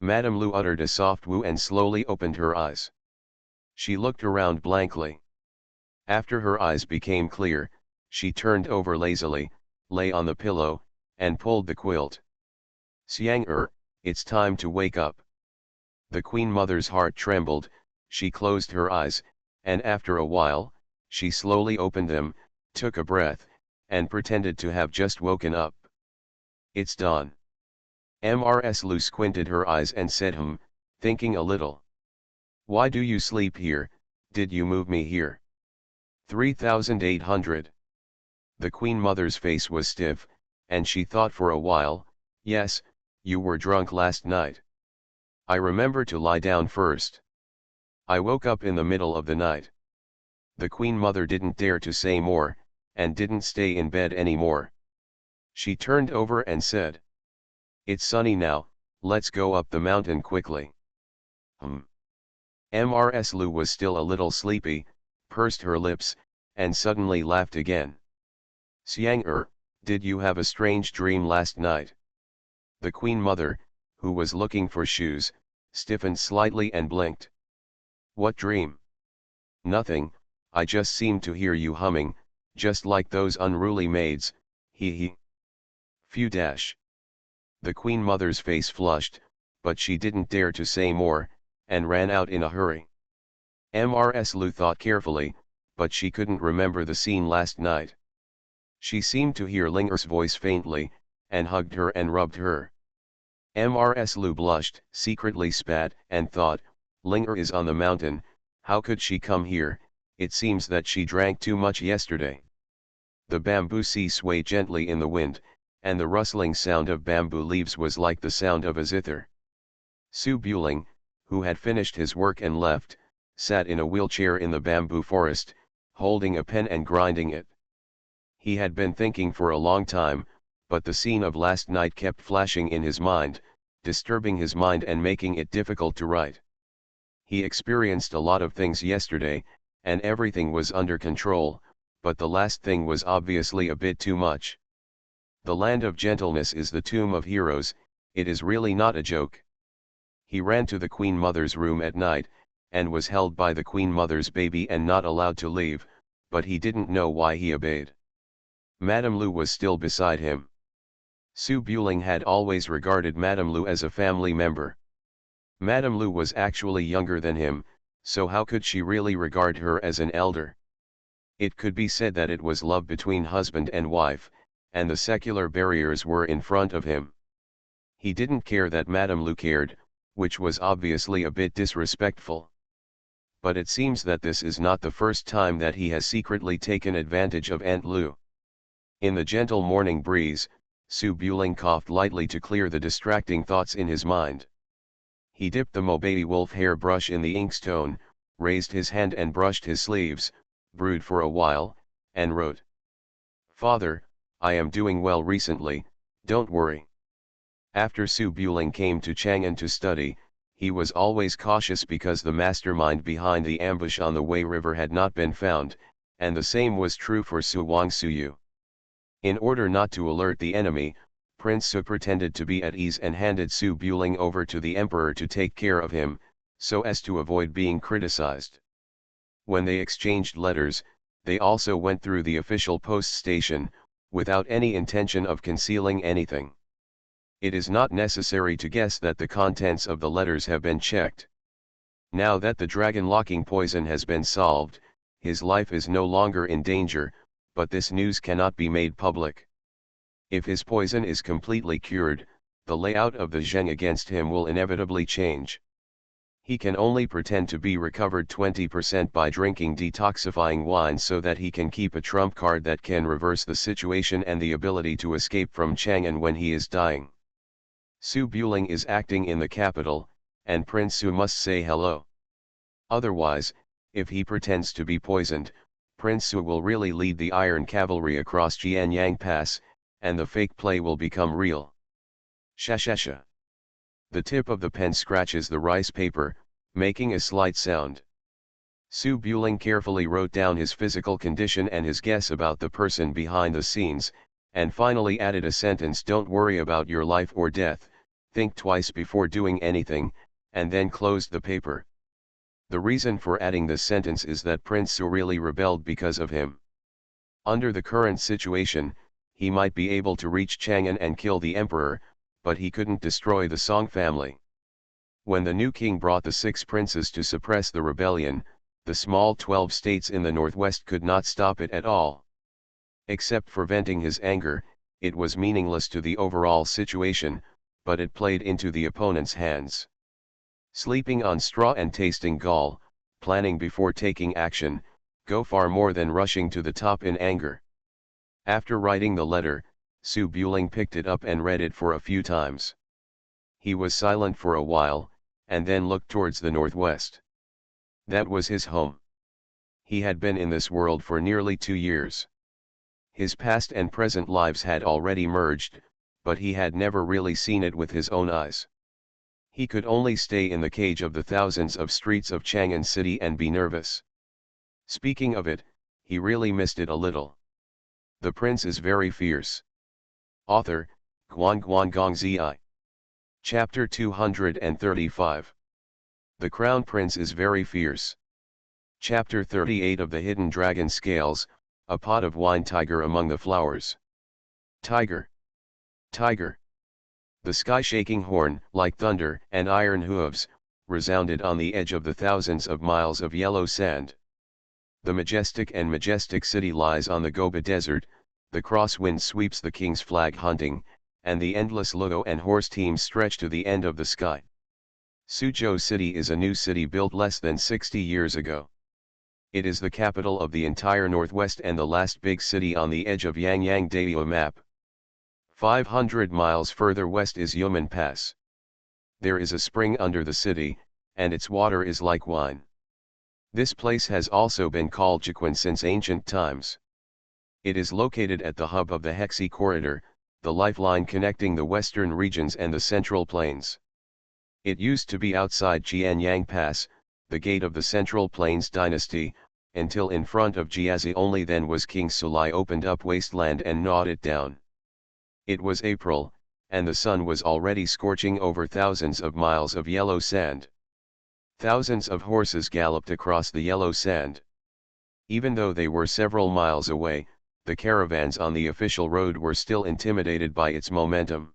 Madame Lu uttered a soft woo and slowly opened her eyes. She looked around blankly. After her eyes became clear, she turned over lazily, lay on the pillow, and pulled the quilt. Xiang it's time to wake up. The Queen Mother's heart trembled, she closed her eyes, and after a while, she slowly opened them, took a breath, and pretended to have just woken up. It's dawn. Mrs. Lu squinted her eyes and said thinking a little. Why do you sleep here, did you move me here? 3800. The Queen Mother's face was stiff, and she thought for a while, yes, you were drunk last night. I remember to lie down first. I woke up in the middle of the night. The Queen Mother didn't dare to say more, and didn't stay in bed anymore. She turned over and said. It's sunny now, let's go up the mountain quickly. Mrs. Lu was still a little sleepy, pursed her lips, and suddenly laughed again. Xiang did you have a strange dream last night? The Queen Mother, who was looking for shoes, stiffened slightly and blinked. What dream? Nothing, I just seemed to hear you humming, just like those unruly maids, he. Phew dash. The Queen Mother's face flushed, but she didn't dare to say more, and ran out in a hurry. Mrs. Lu thought carefully, but she couldn't remember the scene last night. She seemed to hear Linger's voice faintly, and hugged her and rubbed her. Mrs. Lu blushed, secretly spat, and thought, Linger is on the mountain, how could she come here, it seems that she drank too much yesterday. The bamboo sea swayed gently in the wind, and the rustling sound of bamboo leaves was like the sound of a zither. Su Buling, who had finished his work and left, sat in a wheelchair in the bamboo forest, holding a pen and grinding it. He had been thinking for a long time, but the scene of last night kept flashing in his mind, disturbing his mind and making it difficult to write. He experienced a lot of things yesterday, and everything was under control, but the last thing was obviously a bit too much. The land of gentleness is the tomb of heroes, it is really not a joke. He ran to the Queen Mother's room at night, and was held by the Queen Mother's baby and not allowed to leave, but he didn't know why he obeyed. Madame Lu was still beside him. Su Buling had always regarded Madame Lu as a family member. Madame Lu was actually younger than him, so how could she really regard her as an elder? It could be said that it was love between husband and wife, and the secular barriers were in front of him. He didn't care that Madame Lu cared, which was obviously a bit disrespectful. But it seems that this is not the first time that he has secretly taken advantage of Aunt Lu. In the gentle morning breeze, Su Buling coughed lightly to clear the distracting thoughts in his mind. He dipped the Mobayi wolf hair brush in the inkstone, raised his hand and brushed his sleeves, brewed for a while, and wrote. Father, I am doing well recently, don't worry. After Su Buling came to Chang'an to study, he was always cautious because the mastermind behind the ambush on the Wei River had not been found, and the same was true for Su Wangsuyu. In order not to alert the enemy, Prince Su pretended to be at ease and handed Su Buling over to the emperor to take care of him, so as to avoid being criticized. When they exchanged letters, they also went through the official post station, without any intention of concealing anything. It is not necessary to guess that the contents of the letters have been checked. Now that the dragon-locking poison has been solved, his life is no longer in danger, but this news cannot be made public. If his poison is completely cured, the layout of the Zheng against him will inevitably change. He can only pretend to be recovered 20% by drinking detoxifying wine so that he can keep a trump card that can reverse the situation and the ability to escape from Chang'an when he is dying. Su Buling is acting in the capital, and Prince Su must say hello. Otherwise, if he pretends to be poisoned, Prince Su will really lead the Iron Cavalry across Jianyang Pass, and the fake play will become real. Shashasha. The tip of the pen scratches the rice paper, making a slight sound. Su Buling carefully wrote down his physical condition and his guess about the person behind the scenes, and finally added a sentence: "Don't worry about your life or death, think twice before doing anything," and then closed the paper. The reason for adding this sentence is that Prince Su really rebelled because of him. Under the current situation, he might be able to reach Chang'an and kill the emperor, but he couldn't destroy the Song family. When the new king brought the 6 princes to suppress the rebellion, the small 12 states in the northwest could not stop it at all. Except for venting his anger, it was meaningless to the overall situation, but it played into the opponent's hands. Sleeping on straw and tasting gall, planning before taking action, go far more than rushing to the top in anger. After writing the letter, Su Buling picked it up and read it for a few times. He was silent for a while, and then looked towards the northwest. That was his home. He had been in this world for nearly 2 years. His past and present lives had already merged, but he had never really seen it with his own eyes. He could only stay in the cage of the thousands of streets of Chang'an City and be nervous. Speaking of it, he really missed it a little. The prince is very fierce. Author, Guan Zi. Chapter 235. The Crown Prince is very fierce. Chapter 38 of the Hidden Dragon Scales, a pot of wine. Tiger among the flowers. Tiger. Tiger. The sky-shaking horn, like thunder and iron hooves, resounded on the edge of the thousands of miles of yellow sand. The majestic city lies on the Gobi Desert, the crosswind sweeps the king's flag hunting, and the endless luo and horse teams stretch to the end of the sky. Suzhou City is a new city built less than 60 years ago. It is the capital of the entire northwest and the last big city on the edge of Yangyang Daiyue map. 500 miles further west is Yumen Pass. There is a spring under the city, and its water is like wine. This place has also been called Jiquan since ancient times. It is located at the hub of the Hexi Corridor, the lifeline connecting the western regions and the central plains. It used to be outside Jianyang Pass, the gate of the Central Plains dynasty, until in front of Jiazi. Only then was King Sulai opened up wasteland and gnawed it down. It was April, and the sun was already scorching over thousands of miles of yellow sand. Thousands of horses galloped across the yellow sand. Even though they were several miles away, the caravans on the official road were still intimidated by its momentum.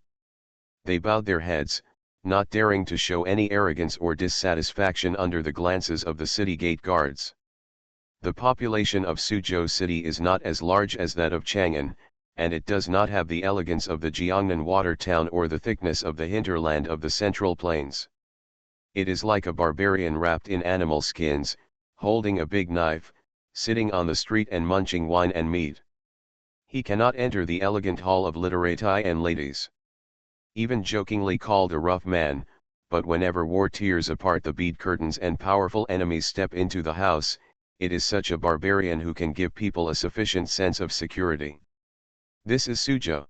They bowed their heads, not daring to show any arrogance or dissatisfaction under the glances of the city gate guards. The population of Suzhou City is not as large as that of Chang'an, and it does not have the elegance of the Jiangnan water town or the thickness of the hinterland of the Central Plains. It is like a barbarian wrapped in animal skins, holding a big knife, sitting on the street and munching wine and meat. He cannot enter the elegant hall of literati and ladies. Even jokingly called a rough man, but whenever war tears apart the bead curtains and powerful enemies step into the house, it is such a barbarian who can give people a sufficient sense of security. This is Suzhou.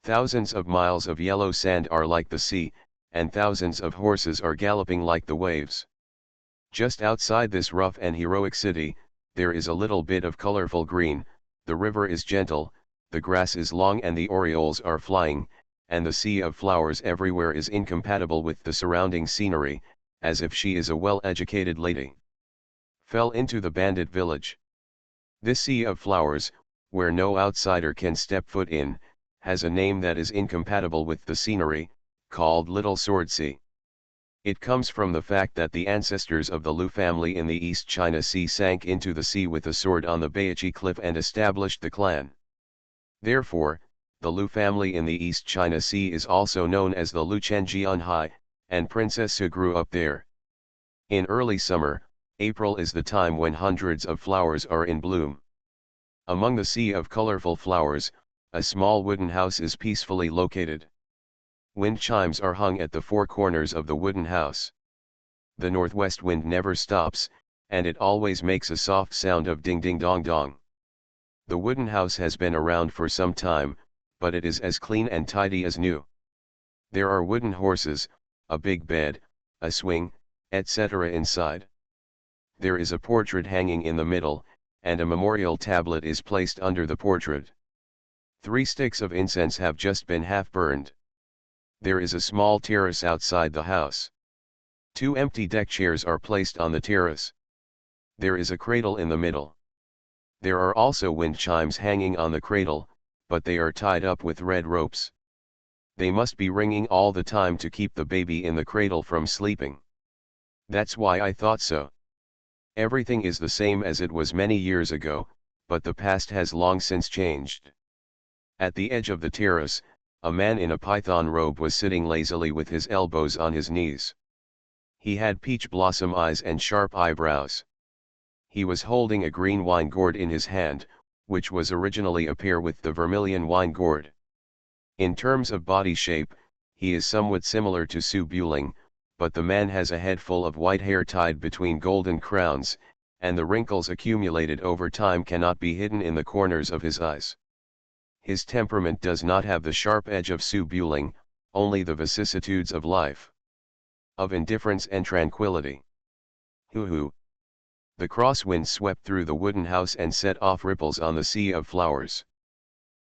Thousands of miles of yellow sand are like the sea, and thousands of horses are galloping like the waves. Just outside this rough and heroic city, there is a little bit of colorful green, the river is gentle, the grass is long and the orioles are flying, and the sea of flowers everywhere is incompatible with the surrounding scenery, as if she is a well-educated lady. Fell into the bandit village. This sea of flowers, where no outsider can step foot in, has a name that is incompatible with the scenery, called Little Sword Sea. It comes from the fact that the ancestors of the Lu family in the East China Sea sank into the sea with a sword on the Beichi cliff and established the clan. Therefore, the Lu family in the East China Sea is also known as the Lu Chenjianhai, and Princess Su grew up there. In early summer, April is the time when hundreds of flowers are in bloom. Among the sea of colorful flowers, a small wooden house is peacefully located. Wind chimes are hung at the four corners of the wooden house. The northwest wind never stops, and it always makes a soft sound of ding ding dong dong. The wooden house has been around for some time, but it is as clean and tidy as new. There are wooden horses, a big bed, a swing, etc. inside. There is a portrait hanging in the middle, and a memorial tablet is placed under the portrait. 3 sticks of incense have just been half burned. There is a small terrace outside the house. 2 empty deck chairs are placed on the terrace. There is a cradle in the middle. There are also wind chimes hanging on the cradle, but they are tied up with red ropes. They must be ringing all the time to keep the baby in the cradle from sleeping. That's why I thought so. Everything is the same as it was many years ago, but the past has long since changed. At the edge of the terrace, a man in a python robe was sitting lazily with his elbows on his knees. He had peach blossom eyes and sharp eyebrows. He was holding a green wine gourd in his hand, which was originally a pair with the vermilion wine gourd. In terms of body shape, he is somewhat similar to Su Buling, but the man has a head full of white hair tied between golden crowns, and the wrinkles accumulated over time cannot be hidden in the corners of his eyes. His temperament does not have the sharp edge of Su Buling, only the vicissitudes of life. Of indifference and tranquility. Hoo-hoo. The crosswind swept through the wooden house and set off ripples on the sea of flowers.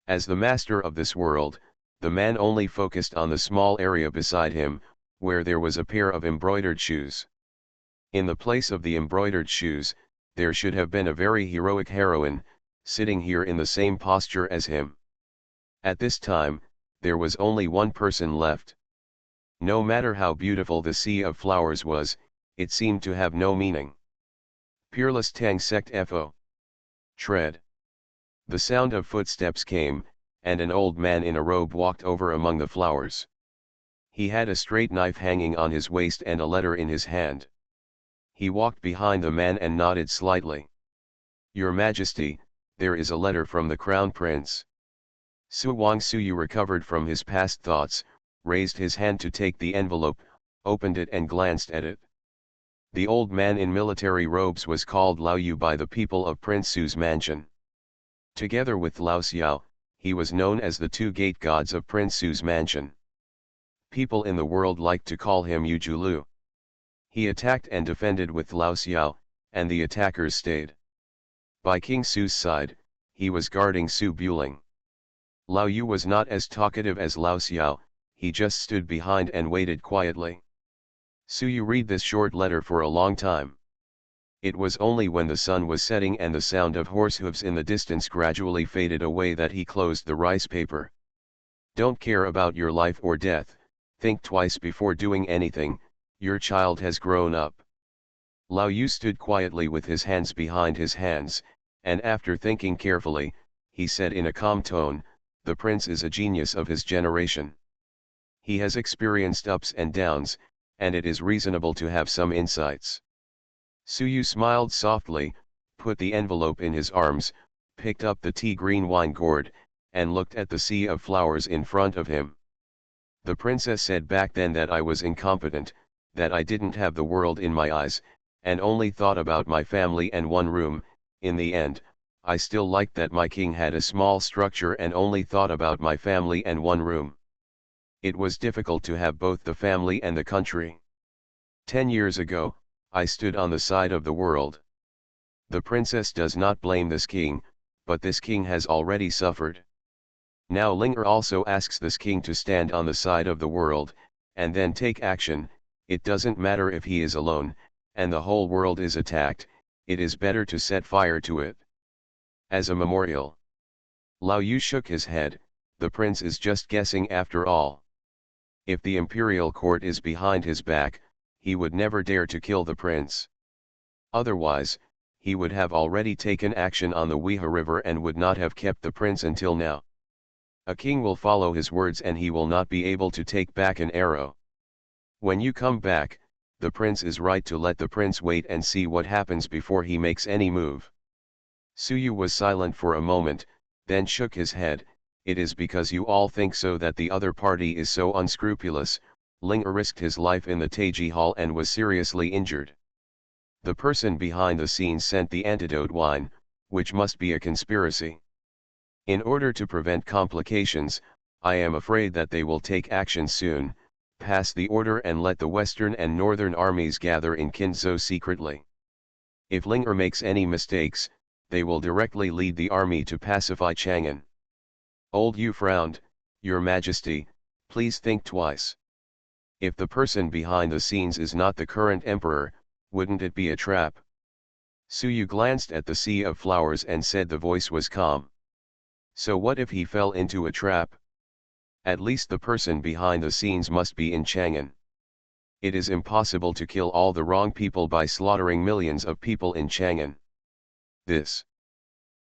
As the master of this world, the man only focused on the small area beside him, where there was a pair of embroidered shoes. In the place of the embroidered shoes, there should have been a very heroic heroine, sitting here in the same posture as him. At this time, there was only one person left. No matter how beautiful the sea of flowers was, it seemed to have no meaning. Peerless Tang Sect Fo. Tread. The sound of footsteps came, and an old man in a robe walked over among the flowers. He had a straight knife hanging on his waist and a letter in his hand. He walked behind the man and nodded slightly. "Your Majesty, there is a letter from the Crown Prince." Su Wang Suyu recovered from his past thoughts, raised his hand to take the envelope, opened it and glanced at it. The old man in military robes was called Lao Yu by the people of Prince Su's mansion. Together with Lao Xiao, he was known as the 2 gate gods of Prince Su's mansion. People in the world liked to call him Yu Julu. He attacked and defended with Lao Xiao, and the attackers stayed. By King Su's side, he was guarding Su Buling. Lao Yu was not as talkative as Lao Xiao, he just stood behind and waited quietly. Su Yu read this short letter for a long time. It was only when the sun was setting and the sound of horse hooves in the distance gradually faded away that he closed the rice paper. "Don't care about your life or death, think twice before doing anything, your child has grown up." Lao Yu stood quietly with his hands behind his hands, and after thinking carefully, he said in a calm tone, "The prince is a genius of his generation. He has experienced ups and downs, and it is reasonable to have some insights." Su Yu smiled softly, put the envelope in his arms, picked up the tea-green wine gourd, and looked at the sea of flowers in front of him. "The princess said back then that I was incompetent, that I didn't have the world in my eyes, and only thought about my family and one room. In the end, I still liked that my king had a small structure and only thought about my family and one room. It was difficult to have both the family and the country. 10 years ago, I stood on the side of the world. The princess does not blame this king, but this king has already suffered. Now Linger also asks this king to stand on the side of the world, and then take action. It doesn't matter if he is alone, and the whole world is attacked, it is better to set fire to it. As a memorial." Lao Yu shook his head. "The prince is just guessing after all. If the imperial court is behind his back, he would never dare to kill the prince. Otherwise, he would have already taken action on the Weha River and would not have kept the prince until now. A king will follow his words and he will not be able to take back an arrow. When you come back, the prince is right to let the prince wait and see what happens before he makes any move." Su Yu was silent for a moment, then shook his head. "It is because you all think so that the other party is so unscrupulous." Linger risked his life in the Taiji Hall and was seriously injured. The person behind the scenes sent the antidote wine, which must be a conspiracy. In order to prevent complications, I am afraid that they will take action soon, pass the order and let the Western and Northern armies gather in Kinzhou secretly. If Linger makes any mistakes, they will directly lead the army to pacify Chang'an. Old Yu frowned. Your Majesty, please think twice. If the person behind the scenes is not the current emperor, wouldn't it be a trap? Su Yu glanced at the sea of flowers and said the voice was calm. So what if he fell into a trap? At least the person behind the scenes must be in Chang'an. It is impossible to kill all the wrong people by slaughtering millions of people in Chang'an. This.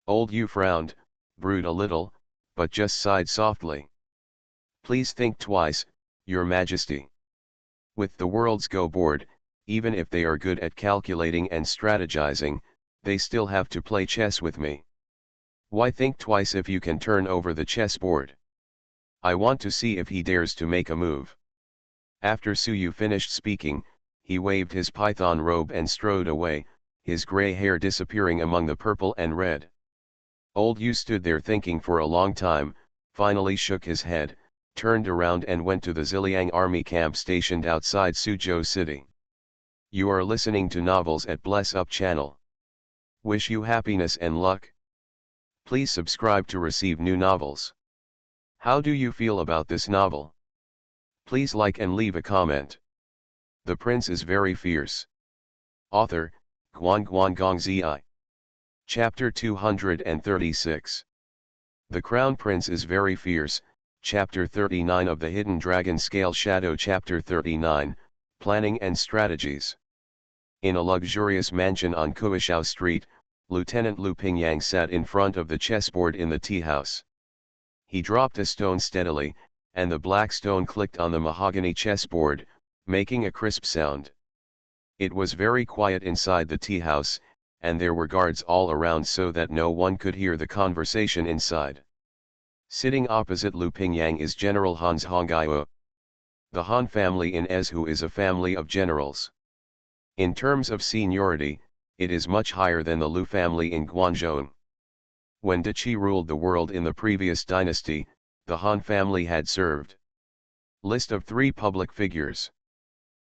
Old Yu frowned, brewed a little, but just sighed softly. Please think twice, Your Majesty. With the world's go board, even if they are good at calculating and strategizing, they still have to play chess with me. Why think twice if you can turn over the chessboard? I want to see if he dares to make a move. After Su Yu finished speaking, he waved his python robe and strode away, his gray hair disappearing among the purple and red. Old Yu stood there thinking for a long time, finally shook his head, turned around and went to the Ziliang army camp stationed outside Suzhou City. You are listening to Novels at Bless Up channel. Wish you happiness and luck. Please subscribe to receive new novels. How do you feel about this novel? Please like and leave a comment. The Prince is Very Fierce. Author, Guan Gongzi. Chapter 236. The Crown Prince is Very Fierce, Chapter 39 of the Hidden Dragon Scale Shadow. Chapter 39, Planning and Strategies. In a luxurious mansion on Kuishao Street, Lieutenant Lu Pingyang sat in front of the chessboard in the tea house. He dropped a stone steadily, and the black stone clicked on the mahogany chessboard, making a crisp sound. It was very quiet inside the tea house, and there were guards all around so that no one could hear the conversation inside. Sitting opposite Lu Pingyang is General Han's Honggaiu. The Han family in Ezhu is a family of generals. In terms of seniority, it is much higher than the Lu family in Guangzhou. When De Qi ruled the world in the previous dynasty, the Han family had served. List of 3 public figures.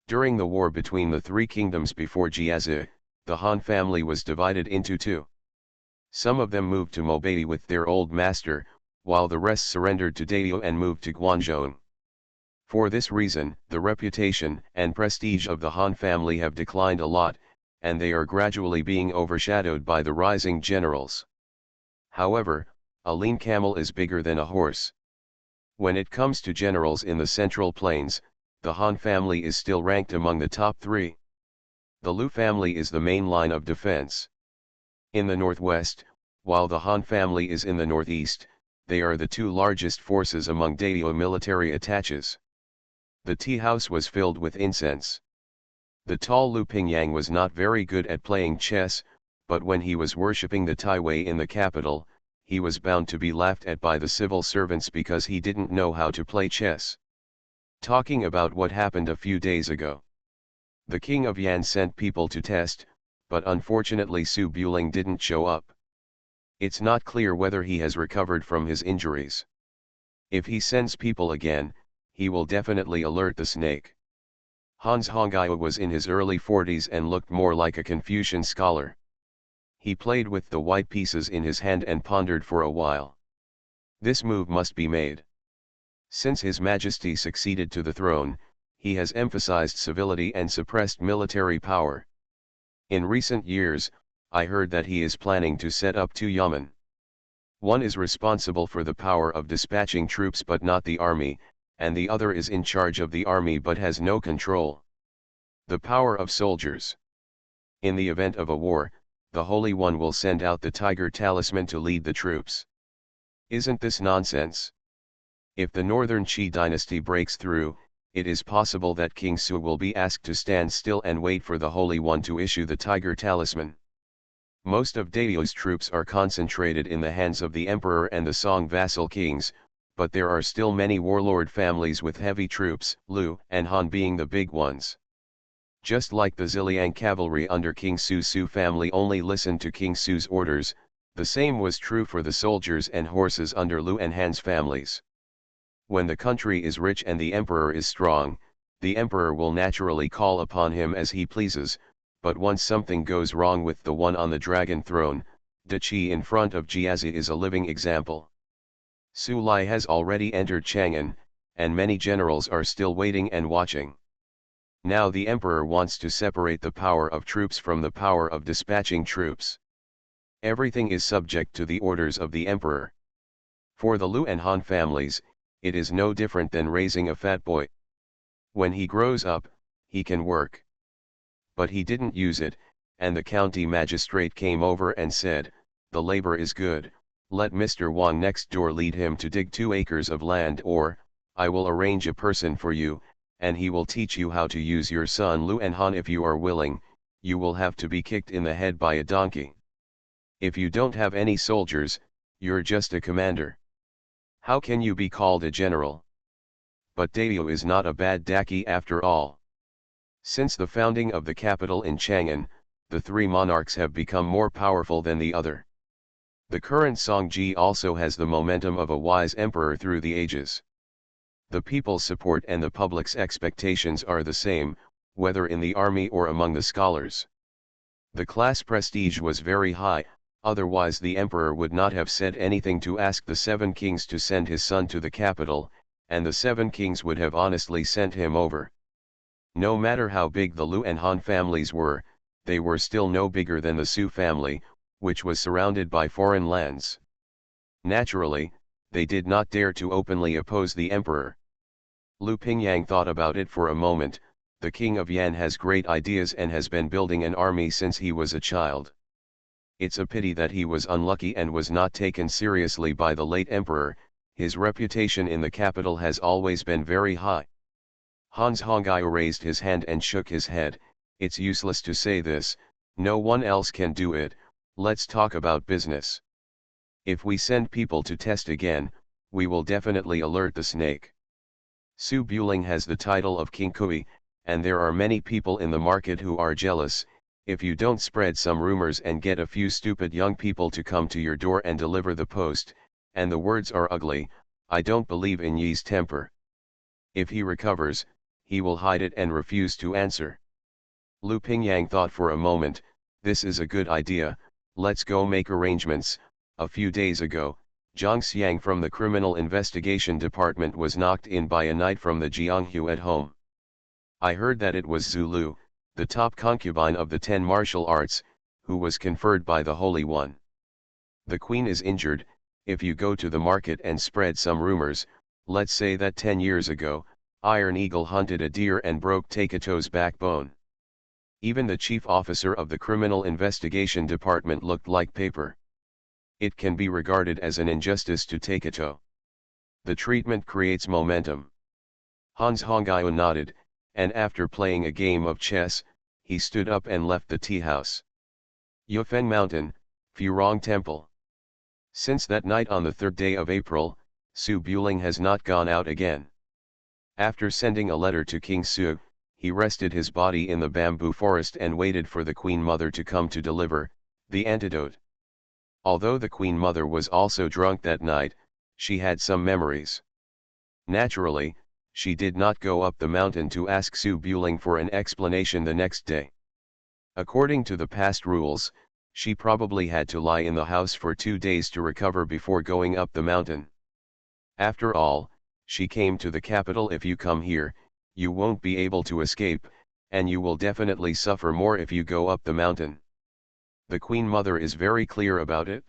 During the war between the 3 kingdoms before Jiazi, the Han family was divided into 2. Some of them moved to Mobei with their old master, while the rest surrendered to Daiyou and moved to Guangzhou. For this reason, the reputation and prestige of the Han family have declined a lot, and they are gradually being overshadowed by the rising generals. However, a lean camel is bigger than a horse. When it comes to generals in the Central Plains, the Han family is still ranked among the top 3. The Lu family is the main line of defense. In the northwest, while the Han family is in the northeast, they are the 2 largest forces among Daiyou military attaches. The tea house was filled with incense. The tall Lu Pingyang was not very good at playing chess, but when he was worshipping the Tai Wei in the capital, he was bound to be laughed at by the civil servants because he didn't know how to play chess. Talking about what happened a few days ago. The king of Yan sent people to test, but unfortunately Su Buling didn't show up. It's not clear whether he has recovered from his injuries. If he sends people again, he will definitely alert the snake. Hans Honggaiu was in his early 40s and looked more like a Confucian scholar. He played with the white pieces in his hand and pondered for a while. This move must be made. Since His Majesty succeeded to the throne, he has emphasized civility and suppressed military power. In recent years, I heard that he is planning to set up 2 yamen. One is responsible for the power of dispatching troops but not the army, and the other is in charge of the army but has no control. The power of soldiers. In the event of a war, the Holy One will send out the tiger talisman to lead the troops. Isn't this nonsense? If the Northern Qi dynasty breaks through, it is possible that King Su will be asked to stand still and wait for the Holy One to issue the tiger talisman. Most of Daiyou's troops are concentrated in the hands of the emperor and the Song vassal kings, but there are still many warlord families with heavy troops, Lu and Han being the big ones. Just like the Ziliang cavalry under King Su family only listened to King Su's orders, the same was true for the soldiers and horses under Lu and Han's families. When the country is rich and the emperor is strong, the emperor will naturally call upon him as he pleases, but once something goes wrong with the one on the dragon throne, De Qi in front of Jiazi is a living example. Su Lai has already entered Chang'an, and many generals are still waiting and watching. Now the emperor wants to separate the power of troops from the power of dispatching troops. Everything is subject to the orders of the emperor. For the Lu and Han families, it is no different than raising a fat boy. When he grows up, he can work. But he didn't use it, and the county magistrate came over and said, "The labor is good, let Mr. Wang next door lead him to dig 2 acres of land, or, I will arrange a person for you, and he will teach you how to use your son Lu and Han. If you are willing, you will have to be kicked in the head by a donkey. If you don't have any soldiers, you're just a commander. How can you be called a general?" But Dayu is not a bad daki after all. Since the founding of the capital in Chang'an, the 3 monarchs have become more powerful than the other. The current Songji also has the momentum of a wise emperor through the ages. The people's support and the public's expectations are the same, whether in the army or among the scholars. The class prestige was very high, otherwise the emperor would not have said anything to ask the 7 kings to send his son to the capital, and the 7 kings would have honestly sent him over. No matter how big the Lu and Han families were, they were still no bigger than the Su family, which was surrounded by foreign lands. Naturally, they did not dare to openly oppose the emperor. Lu Pingyang thought about it for a moment. The king of Yan has great ideas and has been building an army since he was a child. It's a pity that he was unlucky and was not taken seriously by the late emperor. His reputation in the capital has always been very high. Hans Hongai raised his hand and shook his head. "It's useless to say this, no one else can do it, let's talk about business. If we send people to test again, we will definitely alert the snake. Su Buling has the title of King Kui, and there are many people in the market who are jealous. If you don't spread some rumors and get a few stupid young people to come to your door and deliver the post, and the words are ugly, I don't believe in Yi's temper. If he recovers, he will hide it and refuse to answer." Lu Pingyang thought for a moment. "This is a good idea, let's go make arrangements." A few days ago, Zhang Xiang from the Criminal Investigation Department was knocked in by a knight from the Jianghu at home. I heard that it was Zulu, the top concubine of the 10 martial arts, who was conferred by the Holy One. The queen is injured. If you go to the market and spread some rumors, let's say that 10 years ago, Iron Eagle hunted a deer and broke Taketo's backbone. Even the chief officer of the Criminal Investigation Department looked like paper. It can be regarded as an injustice to Taketo. The treatment creates momentum. Hans Hongai nodded, and after playing a game of chess, he stood up and left the tea house. Yufeng Mountain, Furong Temple. Since that night on the 3rd day of April, Su Buling has not gone out again. After sending a letter to King Su, he rested his body in the bamboo forest and waited for the Queen Mother to come to deliver the antidote. Although the Queen Mother was also drunk that night, she had some memories. Naturally, she did not go up the mountain to ask Su Buling for an explanation the next day. According to the past rules, she probably had to lie in the house for 2 days to recover before going up the mountain. After all, she came to the capital. If you come here, you won't be able to escape, and you will definitely suffer more if you go up the mountain. The Queen Mother is very clear about it.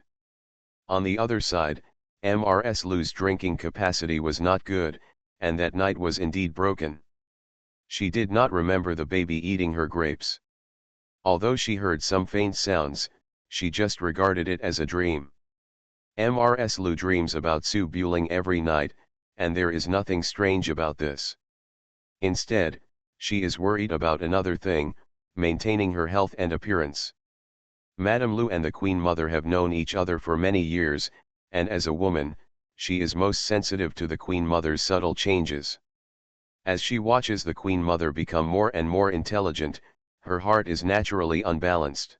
On the other side, Mrs. Lu's drinking capacity was not good, and that night was indeed broken. She did not remember the baby eating her grapes. Although she heard some faint sounds, she just regarded it as a dream. Mrs. Lu dreams about Su Buling every night, and there is nothing strange about this. Instead, she is worried about another thing, maintaining her health and appearance. Madame Lu and the Queen Mother have known each other for many years, and as a woman, she is most sensitive to the Queen Mother's subtle changes. As she watches the Queen Mother become more and more intelligent, her heart is naturally unbalanced.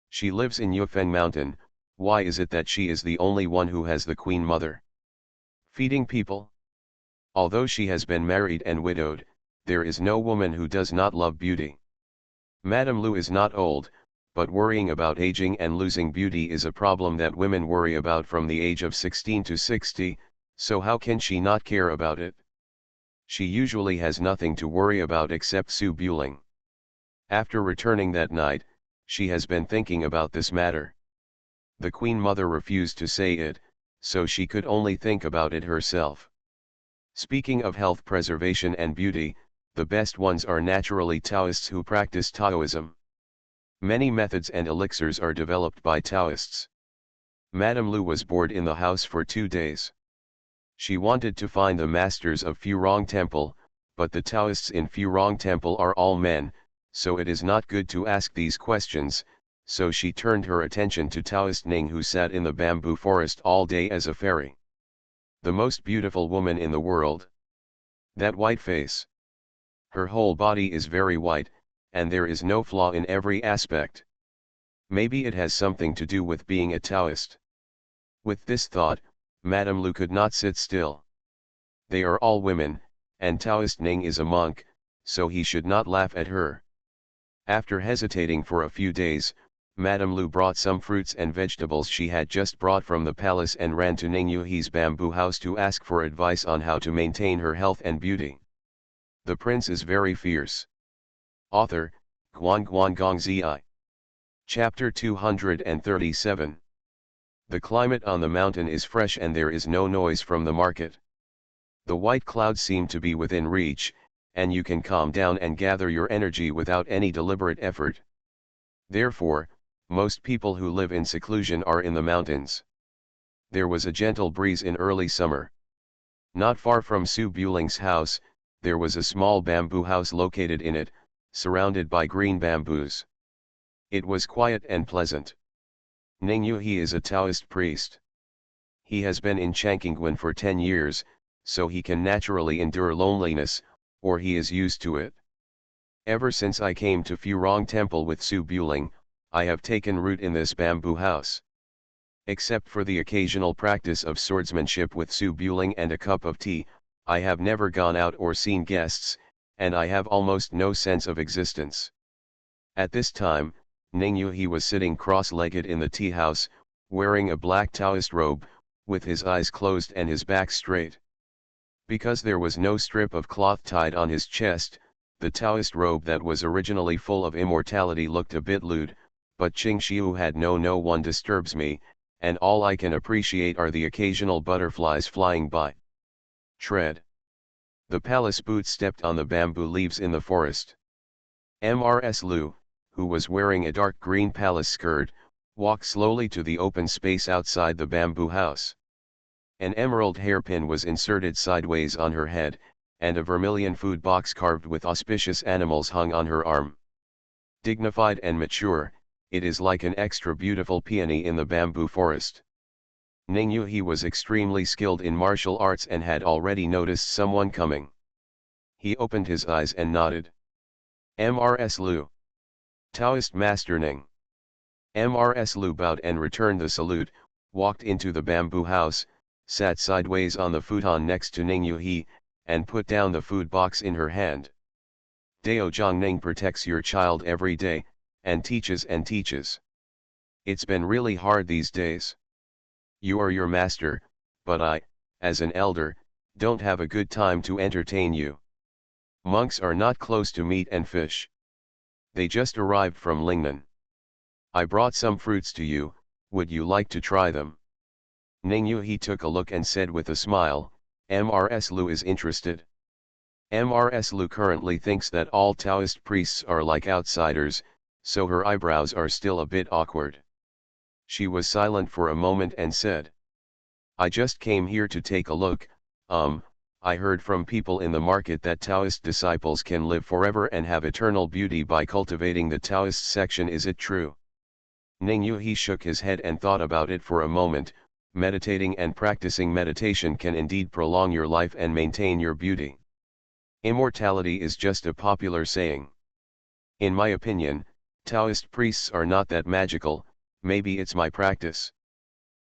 She lives in Yufeng Mountain. Why is it that she is the only one who has the Queen Mother? Feeding people? Although she has been married and widowed, there is no woman who does not love beauty. Madame Lu is not old, but worrying about aging and losing beauty is a problem that women worry about from the age of 16 to 60, so how can she not care about it? She usually has nothing to worry about except Su Buling. After returning that night, she has been thinking about this matter. The Queen Mother refused to say it, so she could only think about it herself. Speaking of health preservation and beauty, the best ones are naturally Taoists who practice Taoism. Many methods and elixirs are developed by Taoists. Madame Lu was bored in the house for 2 days. She wanted to find the masters of Furong Temple, but the Taoists in Furong Temple are all men, so it is not good to ask these questions, so she turned her attention to Taoist Ning, who sat in the bamboo forest all day as a fairy. The most beautiful woman in the world. That white face. Her whole body is very white, and there is no flaw in every aspect. Maybe it has something to do with being a Taoist. With this thought, Madame Lu could not sit still. They are all women, and Taoist Ning is a monk, so he should not laugh at her. After hesitating for a few days, Madame Lu brought some fruits and vegetables she had just brought from the palace and ran to Ning Yuhi's bamboo house to ask for advice on how to maintain her health and beauty. The prince is very fierce. Author, Guan Guan Gong Zi. Chapter 237. The climate on the mountain is fresh and there is no noise from the market. The white clouds seem to be within reach, and you can calm down and gather your energy without any deliberate effort. Therefore, most people who live in seclusion are in the mountains. There was a gentle breeze in early summer. Not far from Su Buling's house, there was a small bamboo house located in it, surrounded by green bamboos. It was quiet and pleasant. Ning Yuhi is a Taoist priest. He has been in Changqingguan for 10 years, so he can naturally endure loneliness, or he is used to it. Ever since I came to Furong Temple with Su Buling, I have taken root in this bamboo house. Except for the occasional practice of swordsmanship with Su Buling and a cup of tea, I have never gone out or seen guests, and I have almost no sense of existence. At this time, Ning Yuhi was sitting cross-legged in the tea house, wearing a black Taoist robe, with his eyes closed and his back straight. Because there was no strip of cloth tied on his chest, the Taoist robe that was originally full of immortality looked a bit lewd, but Qing Xiu had no one disturbs me, and all I can appreciate are the occasional butterflies flying by. Tread. The palace boots stepped on the bamboo leaves in the forest. Mrs. Lu, who was wearing a dark green palace skirt, walked slowly to the open space outside the bamboo house. An emerald hairpin was inserted sideways on her head, and a vermilion food box carved with auspicious animals hung on her arm. Dignified and mature, it is like an extra beautiful peony in the bamboo forest. Ning Yuhi was extremely skilled in martial arts and had already noticed someone coming. He opened his eyes and nodded. Mrs. Lu. Taoist Master Ning. Mrs. Lu bowed and returned the salute, walked into the bamboo house, sat sideways on the futon next to Ning Yuhi, and put down the food box in her hand. Dao Zhongning protects your child every day, and teaches and teaches. It's been really hard these days. You are your master, but I, as an elder, don't have a good time to entertain you. Monks are not close to meat and fish. They just arrived from Lingnan. I brought some fruits to you, would you like to try them? Ning Yuhi took a look and said with a smile, Mrs. Lu is interested. Mrs. Lu currently thinks that all Taoist priests are like outsiders, so her eyebrows are still a bit awkward. She was silent for a moment and said, I just came here to take a look. I heard from people in the market that Taoist disciples can live forever and have eternal beauty by cultivating the Taoist section. Is it true? Ning Yuhi shook his head and thought about it for a moment. Meditating and practicing meditation can indeed prolong your life and maintain your beauty. Immortality is just a popular saying. In my opinion, Taoist priests are not that magical, maybe it's my practice.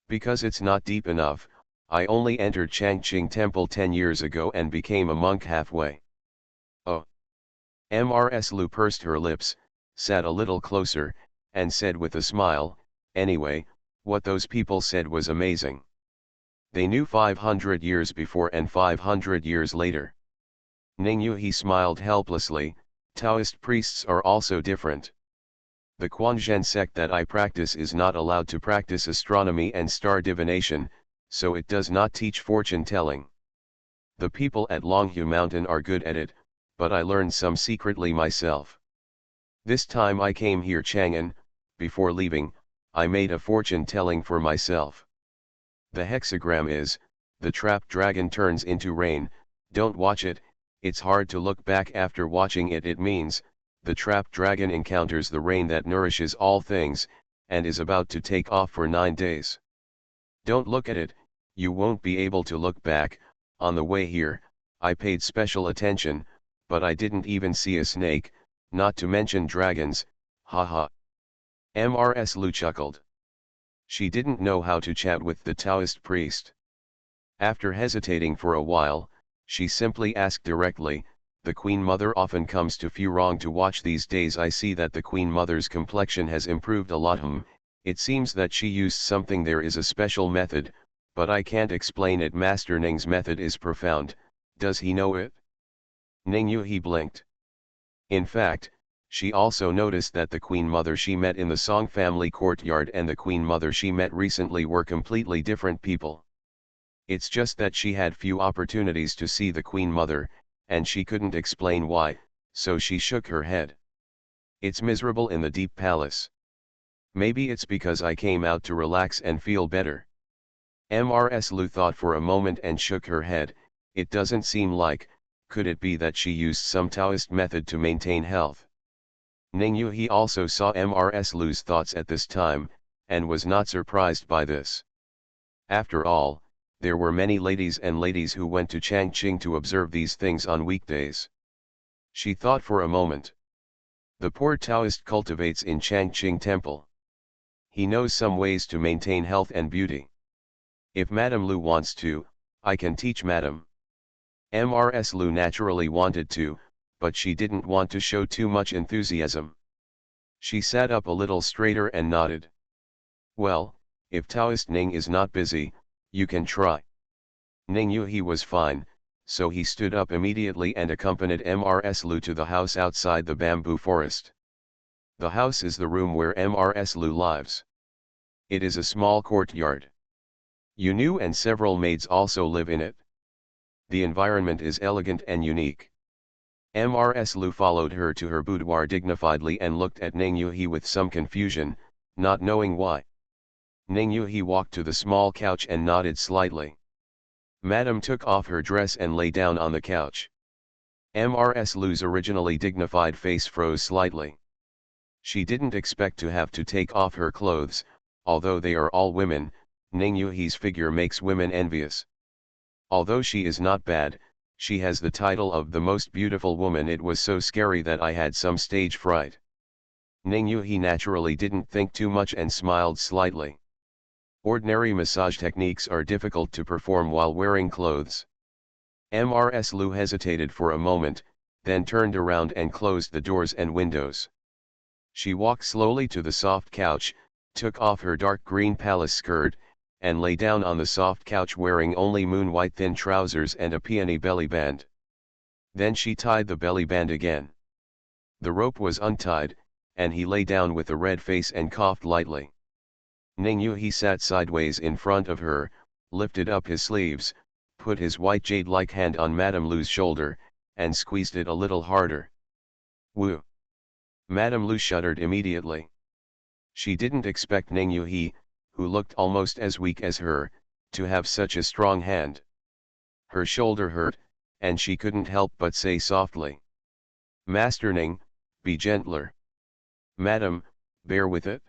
Because it's not deep enough, I only entered Changqing Temple 10 years ago and became a monk halfway. Oh. Mrs. Lu pursed her lips, sat a little closer, and said with a smile, anyway, what those people said was amazing. They knew 500 years before and 500 years later. Ning Yuhi smiled helplessly. Taoist priests are also different. The Quanzhen sect that I practice is not allowed to practice astronomy and star divination, so it does not teach fortune telling. The people at Longhu Mountain are good at it, but I learned some secretly myself. This time I came here Chang'an. Before leaving, I made a fortune telling for myself. The hexagram is, the trapped dragon turns into rain. Don't watch it, it's hard to look back after watching it. It means, the trapped dragon encounters the rain that nourishes all things, and is about to take off for 9 days. Don't look at it, you won't be able to look back. On the way here, I paid special attention, but I didn't even see a snake, not to mention dragons, haha. Mrs. Lu chuckled. She didn't know how to chat with the Taoist priest. After hesitating for a while, she simply asked directly, the Queen Mother often comes to Furong to watch these days. I see that the Queen Mother's complexion has improved a lot. It seems that she used something. There is a special method, but I can't explain it. Master Ning's method is profound. Does he know it? Ning Yuhi blinked. In fact, she also noticed that the Queen Mother she met in the Song family courtyard and the Queen Mother she met recently were completely different people. It's just that she had few opportunities to see the Queen Mother, and she couldn't explain why, so she shook her head. It's miserable in the deep palace. Maybe it's because I came out to relax and feel better. Mrs. Lu thought for a moment and shook her head. It doesn't seem like. Could it be that she used some Taoist method to maintain health? Ning Yuhi also saw Mrs. Lu's thoughts at this time, and was not surprised by this. After all, there were many ladies who went to Changqing to observe these things on weekdays. She thought for a moment. The poor Taoist cultivates in Changqing Temple. He knows some ways to maintain health and beauty. If Madame Lu wants to, I can teach Madame. Mrs. Lu naturally wanted to, but she didn't want to show too much enthusiasm. She sat up a little straighter and nodded. Well, if Taoist Ning is not busy, you can try. Ning Yuhi was fine, so he stood up immediately and accompanied Mrs. Lu to the house outside the bamboo forest. The house is the room where Mrs. Lu lives. It is a small courtyard. Yunu and several maids also live in it. The environment is elegant and unique. Mrs. Lu followed her to her boudoir dignifiedly and looked at Ning Yuhi with some confusion, not knowing why. Ning Yuhi walked to the small couch and nodded slightly. Madame took off her dress and lay down on the couch. Mrs. Lu's originally dignified face froze slightly. She didn't expect to have to take off her clothes. Although they are all women, Ning Yuhi's figure makes women envious. Although she is not bad, she has the title of the most beautiful woman. It was so scary that I had some stage fright. Ning Yuhi naturally didn't think too much and smiled slightly. Ordinary massage techniques are difficult to perform while wearing clothes. Mrs. Lu hesitated for a moment, then turned around and closed the doors and windows. She walked slowly to the soft couch, took off her dark green palace skirt, and lay down on the soft couch wearing only moon-white thin trousers and a peony belly band. Then she tied the belly band again. The rope was untied, and he lay down with a red face and coughed lightly. Ning Yuhi sat sideways in front of her, lifted up his sleeves, put his white jade-like hand on Madame Lu's shoulder, and squeezed it a little harder. Woo! Madame Lu shuddered immediately. She didn't expect Ning Yuhi, who looked almost as weak as her, to have such a strong hand. Her shoulder hurt, and she couldn't help but say softly, "Master Ning, be gentler." "Madam, bear with it.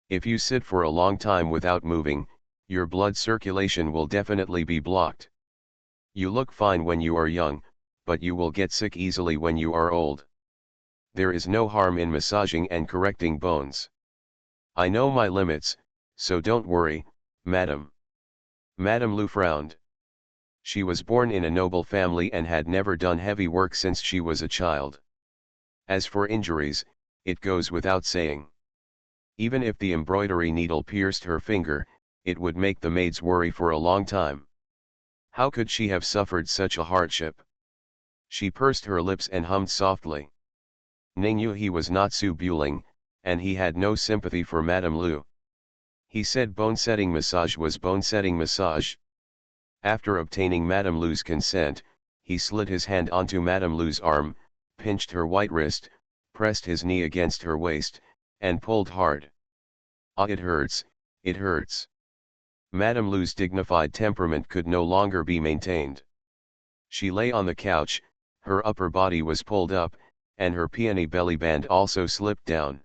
If you sit for a long time without moving, your blood circulation will definitely be blocked. You look fine when you are young, but you will get sick easily when you are old. There is no harm in massaging and correcting bones. I know my limits, so don't worry, madam. Madame Lu frowned. She was born in a noble family and had never done heavy work since she was a child. As for injuries, it goes without saying. Even if the embroidery needle pierced her finger, it would make the maids worry for a long time. How could she have suffered such a hardship? She pursed her lips and hummed softly. Ning knew he was not Su Buling, and he had no sympathy for Madame Lu. He said bone-setting massage was bone-setting massage. After obtaining Madame Lu's consent, he slid his hand onto Madame Lu's arm, pinched her white wrist, pressed his knee against her waist, and pulled hard. Ah, it hurts, it hurts. Madame Lu's dignified temperament could no longer be maintained. She lay on the couch, her upper body was pulled up, and her peony belly band also slipped down.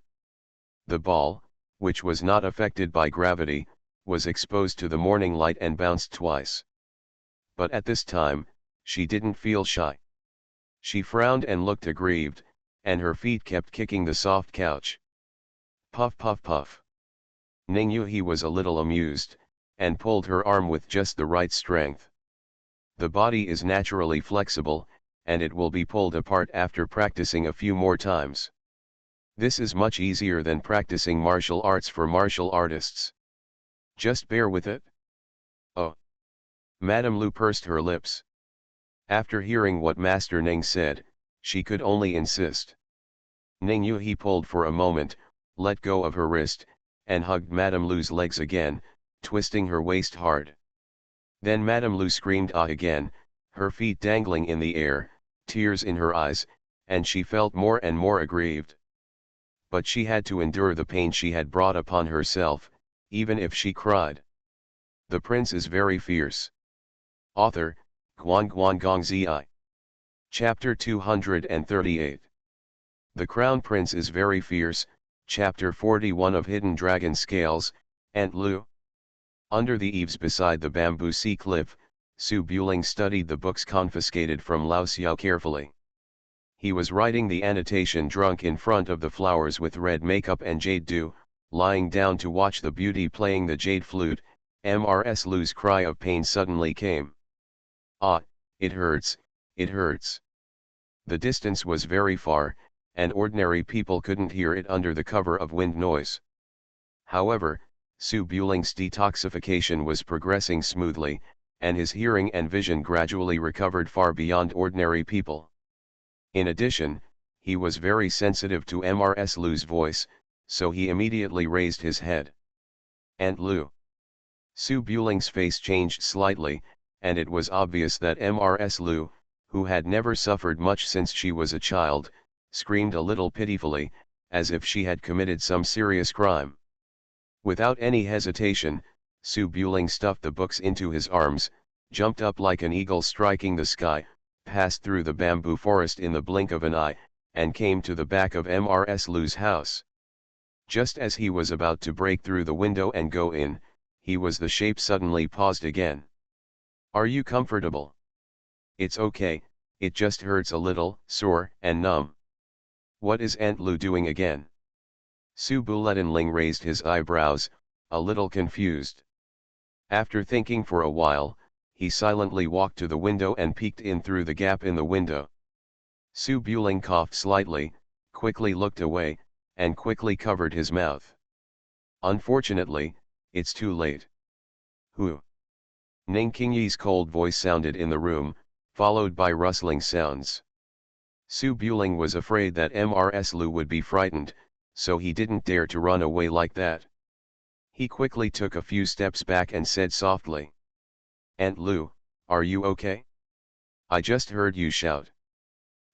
The ball, which was not affected by gravity, was exposed to the morning light and bounced twice. But at this time, she didn't feel shy. She frowned and looked aggrieved, and her feet kept kicking the soft couch. Puff puff puff. Ning knew he was a little amused, and pulled her arm with just the right strength. The body is naturally flexible, and it will be pulled apart after practicing a few more times. This is much easier than practicing martial arts for martial artists. Just bear with it. Oh. Madame Lu pursed her lips. After hearing what Master Ning said, she could only insist. Ning knew he pulled for a moment, let go of her wrist, and hugged Madame Lu's legs again, twisting her waist hard. Then Madame Lu screamed ah again, her feet dangling in the air, tears in her eyes, and she felt more and more aggrieved. But she had to endure the pain she had brought upon herself, even if she cried. The prince is very fierce. Author, Guan Guan Gong Zi. Chapter 238. The Crown Prince is very fierce, Chapter 41 of Hidden Dragon Scales, Aunt Lu. Under the eaves beside the bamboo sea cliff, Su Buling studied the books confiscated from Lao Xiao carefully. He was writing the annotation drunk in front of the flowers with red makeup and jade dew, lying down to watch the beauty playing the jade flute. Mrs. Lu's cry of pain suddenly came. Ah, it hurts, it hurts. The distance was very far, and ordinary people couldn't hear it under the cover of wind noise. However, Su Buling's detoxification was progressing smoothly, and his hearing and vision gradually recovered far beyond ordinary people. In addition, he was very sensitive to Mrs. Lu's voice, so he immediately raised his head. Aunt Lu. Su Buling's face changed slightly, and it was obvious that Mrs. Lu, who had never suffered much since she was a child, screamed a little pitifully, as if she had committed some serious crime. Without any hesitation, Su Buling stuffed the books into his arms, jumped up like an eagle striking the sky, passed through the bamboo forest in the blink of an eye, and came to the back of Mrs. Lu's house. Just as he was about to break through the window and go in, the shape suddenly paused again. Are you comfortable? It's okay, it just hurts a little, sore and numb. What is Aunt Lu doing again? Su Buletinling raised his eyebrows, a little confused. After thinking for a while, he silently walked to the window and peeked in through the gap in the window. Su Buling coughed slightly, quickly looked away, and quickly covered his mouth. Unfortunately, it's too late. Who? Ning Qingyi's cold voice sounded in the room, followed by rustling sounds. Su Buling was afraid that Mrs. Lu would be frightened, so he didn't dare to run away like that. He quickly took a few steps back and said softly. Aunt Lu, are you okay? I just heard you shout.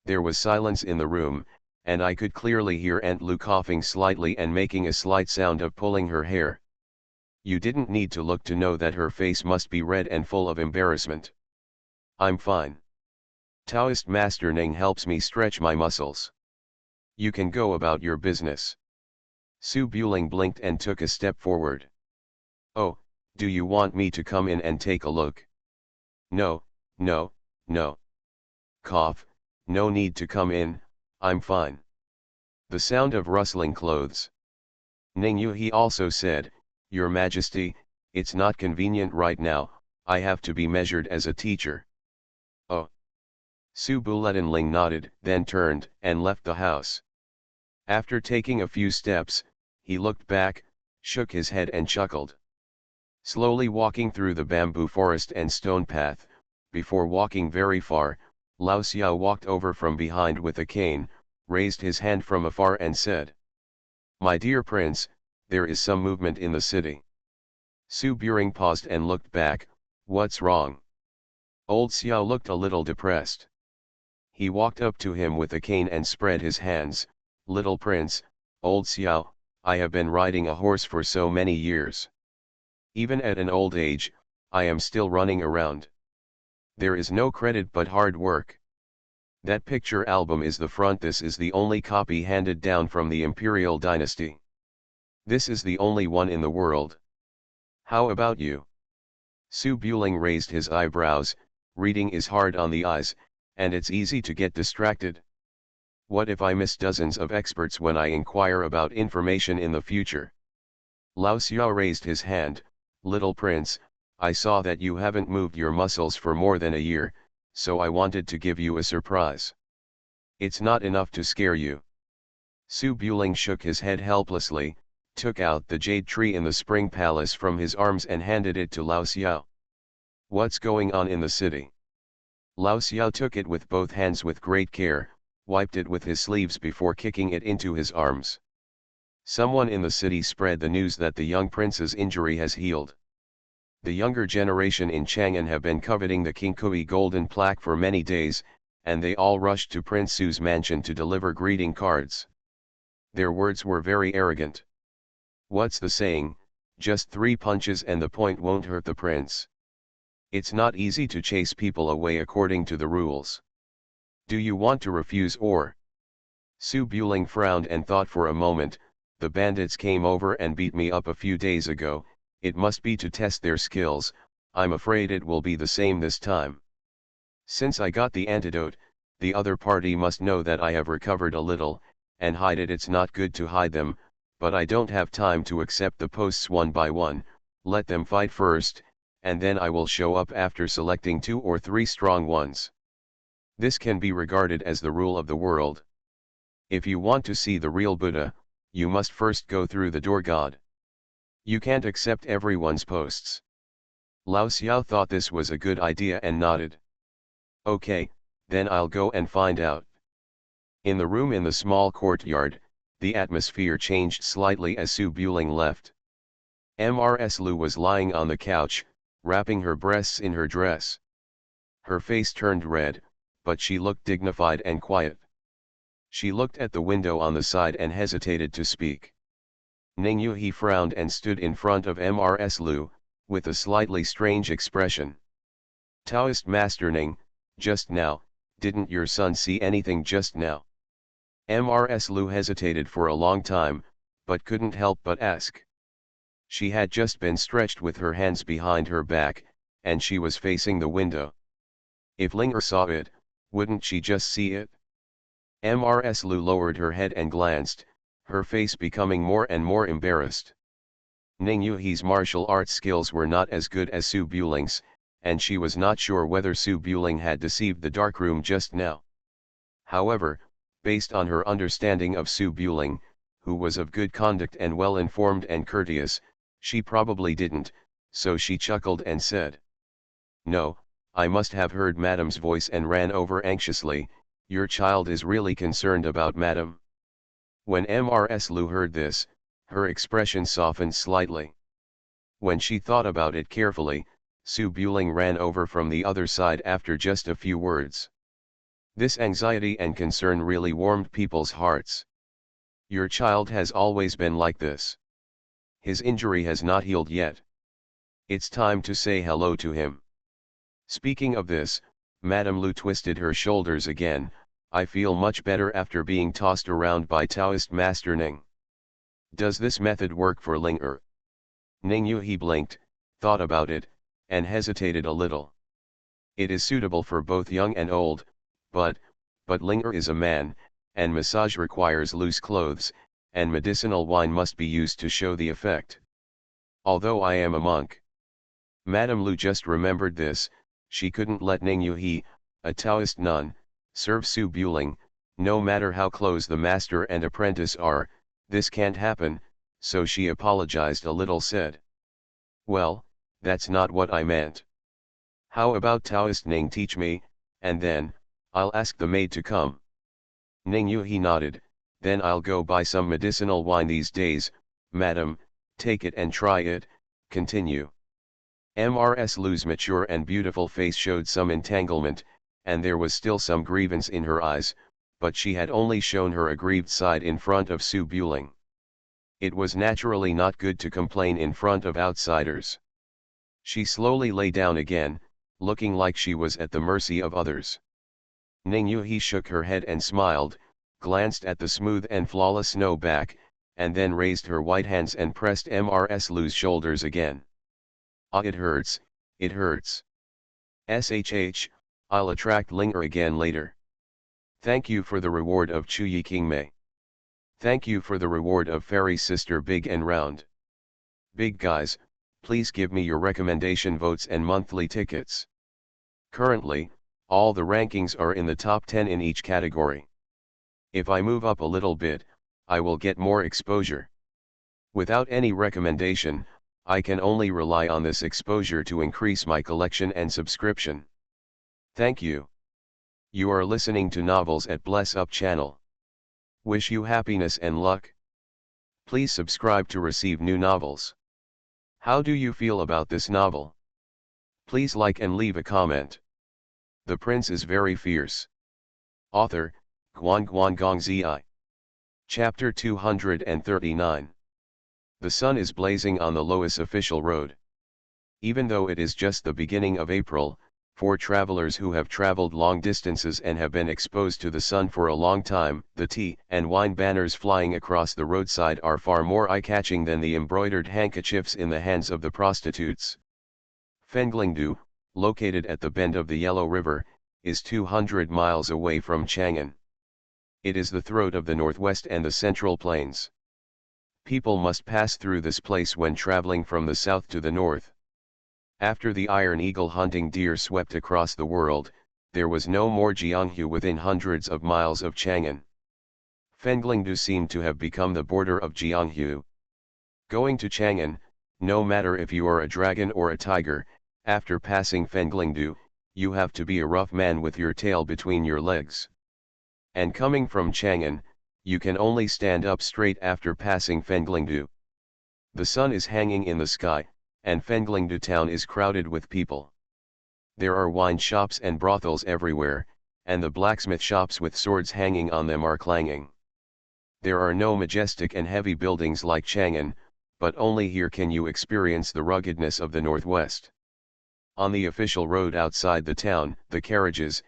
There was silence in the room, and I could clearly hear Aunt Lu coughing slightly and making a slight sound of pulling her hair. You didn't need to look to know that her face must be red and full of embarrassment. I'm fine. Taoist Master Ning helps me stretch my muscles. You can go about your business. Su Buling blinked and took a step forward. Oh, do you want me to come in and take a look? No, no, no. Cough, no need to come in, I'm fine. The sound of rustling clothes. Ning Yuhi also said, Your Majesty, it's not convenient right now, I have to be measured as a teacher. Oh. Su Buletinling nodded, then turned and left the house. After taking a few steps, he looked back, shook his head and chuckled. Slowly walking through the bamboo forest and stone path, before walking very far, Lao Xiao walked over from behind with a cane, raised his hand from afar and said, My dear prince, there is some movement in the city. Su Buring paused and looked back, What's wrong? Old Xiao looked a little depressed. He walked up to him with a cane and spread his hands, Little prince, Old Xiao, I have been riding a horse for so many years. Even at an old age, I am still running around. There is no credit but hard work. That picture album is the front. This is the only copy handed down from the imperial dynasty. This is the only one in the world. How about you? Su Buling raised his eyebrows. Reading is hard on the eyes, and it's easy to get distracted. What if I miss dozens of experts when I inquire about information in the future? Lao Xiao raised his hand, Little prince, I saw that you haven't moved your muscles for more than a year, so I wanted to give you a surprise. It's not enough to scare you. Su Buling shook his head helplessly, took out the jade tree in the spring palace from his arms and handed it to Lao Xiao. What's going on in the city? Lao Xiao took it with both hands with great care, wiped it with his sleeves before kicking it into his arms. Someone in the city spread the news that the young prince's injury has healed. The younger generation in Chang'an have been coveting the Qingkui golden plaque for many days, and they all rushed to Prince Su's mansion to deliver greeting cards. Their words were very arrogant. What's the saying, just 3 punches and the point won't hurt the prince. It's not easy to chase people away according to the rules. Do you want to refuse or? Su Buling frowned and thought for a moment. The bandits came over and beat me up a few days ago, it must be to test their skills, I'm afraid it will be the same this time. Since I got the antidote, the other party must know that I have recovered a little, and hide it. It's not good to hide them, but I don't have time to accept the posts one by one, let them fight first, and then I will show up after selecting 2 or 3 strong ones. This can be regarded as the rule of the world. If you want to see the real Buddha, you must first go through the door God. You can't accept everyone's posts. Lao Xiao thought this was a good idea and nodded. Okay, then I'll go and find out. In the room in the small courtyard, the atmosphere changed slightly as Su Buling left. Mrs. Lu was lying on the couch, wrapping her breasts in her dress. Her face turned red, but she looked dignified and quiet. She looked at the window on the side and hesitated to speak. Ning Yuhi frowned and stood in front of Mrs. Lu, with a slightly strange expression. Taoist Master Ning, just now, didn't your son see anything just now? Mrs. Lu hesitated for a long time, but couldn't help but ask. She had just been stretched with her hands behind her back, and she was facing the window. If Ling Er saw it, wouldn't she just see it? Mrs. Lu lowered her head and glanced, her face becoming more and more embarrassed. Ning Yuhi's martial arts skills were not as good as Su Buling's, and she was not sure whether Su Buling had deceived the darkroom just now. However, based on her understanding of Su Buling, who was of good conduct and well-informed and courteous, she probably didn't, so she chuckled and said, No, I must have heard Madam's voice and ran over anxiously. Your child is really concerned about Madam. When Mrs. Lu heard this, her expression softened slightly. When she thought about it carefully, Su Buling ran over from the other side after just a few words. This anxiety and concern really warmed people's hearts. Your child has always been like this. His injury has not healed yet. It's time to say hello to him. Speaking of this, Madame Lu twisted her shoulders again. I feel much better after being tossed around by Taoist Master Ning. Does this method work for Ling Er? Ning Yuhi blinked, thought about it, and hesitated a little. It is suitable for both young and old, But, Linger is a man, and massage requires loose clothes, and medicinal wine must be used to show the effect. Although I am a monk. Madame Lu just remembered this. She couldn't let Ning Yuhi, a Taoist nun, serve Su Buling, no matter how close the master and apprentice are. This can't happen, so she apologized a little, said. Well, that's not what I meant. How about Taoist Ning teach me, and then, I'll ask the maid to come. Ning Yuhi nodded, then I'll go buy some medicinal wine these days. Madam, take it and try it, continue. Mrs. Lu's mature and beautiful face showed some entanglement, and there was still some grievance in her eyes, but she had only shown her aggrieved side in front of Su Buling. It was naturally not good to complain in front of outsiders. She slowly lay down again, looking like she was at the mercy of others. Ning Yuhi shook her head and smiled, glanced at the smooth and flawless snow back, and then raised her white hands and pressed Mrs. Lu's shoulders again. Ah, it hurts, it hurts. Shh, I'll attract Linger again later. Thank you for the reward of Chuyi King Mei. Thank you for the reward of Fairy Sister Big and Round. Big guys, please give me your recommendation votes and monthly tickets. Currently, all the rankings are in the top 10 in each category. If I move up a little bit, I will get more exposure. Without any recommendation, I can only rely on this exposure to increase my collection and subscription. Thank you. You are listening to Novels at Bless Up channel. Wish you happiness and luck. Please subscribe to receive new novels. How do you feel about this novel? Please like and leave a comment. The Prince is Very Fierce. Author, Guan Gong Zi. Chapter 239. The sun is blazing on the Lois official road. Even though it is just the beginning of April, for travelers who have traveled long distances and have been exposed to the sun for a long time, the tea and wine banners flying across the roadside are far more eye-catching than the embroidered handkerchiefs in the hands of the prostitutes. Fenglingdu, located at the bend of the Yellow River, is 200 miles away from Chang'an. It is the throat of the Northwest and the Central Plains. People must pass through this place when traveling from the south to the north. After the iron eagle hunting deer swept across the world, there was no more Jianghu within hundreds of miles of Chang'an. Fenglingdu seemed to have become the border of Jianghu. Going to Chang'an, no matter if you are a dragon or a tiger, after passing Fenglingdu, you have to be a rough man with your tail between your legs. And coming from Chang'an, you can only stand up straight after passing Fenglingdu. The sun is hanging in the sky, and Fenglingdu town is crowded with people. There are wine shops and brothels everywhere, and the blacksmith shops with swords hanging on them are clanging. There are no majestic and heavy buildings like Chang'an, but only here can you experience the ruggedness of the Northwest. On the official road outside the town, the carriages,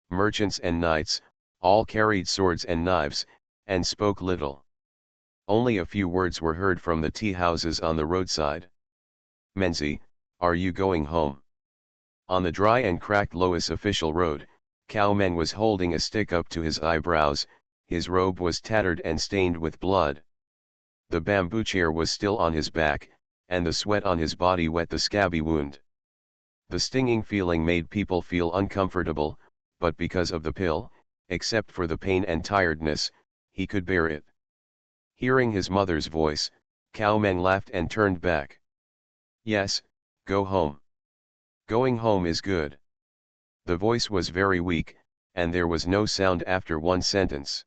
merchants and knights, all carried swords and knives, and spoke little. Only a few words were heard from the tea houses on the roadside. Menzi, are you going home? On the dry and cracked Lois official road, Cao Men was holding a stick up to his eyebrows, his robe was tattered and stained with blood. The bamboo chair was still on his back, and the sweat on his body wet the scabby wound. The stinging feeling made people feel uncomfortable, but because of the pill, except for the pain and tiredness, he could bear it. Hearing his mother's voice, Cao Men laughed and turned back. Yes, go home. Going home is good. The voice was very weak, and there was no sound after one sentence.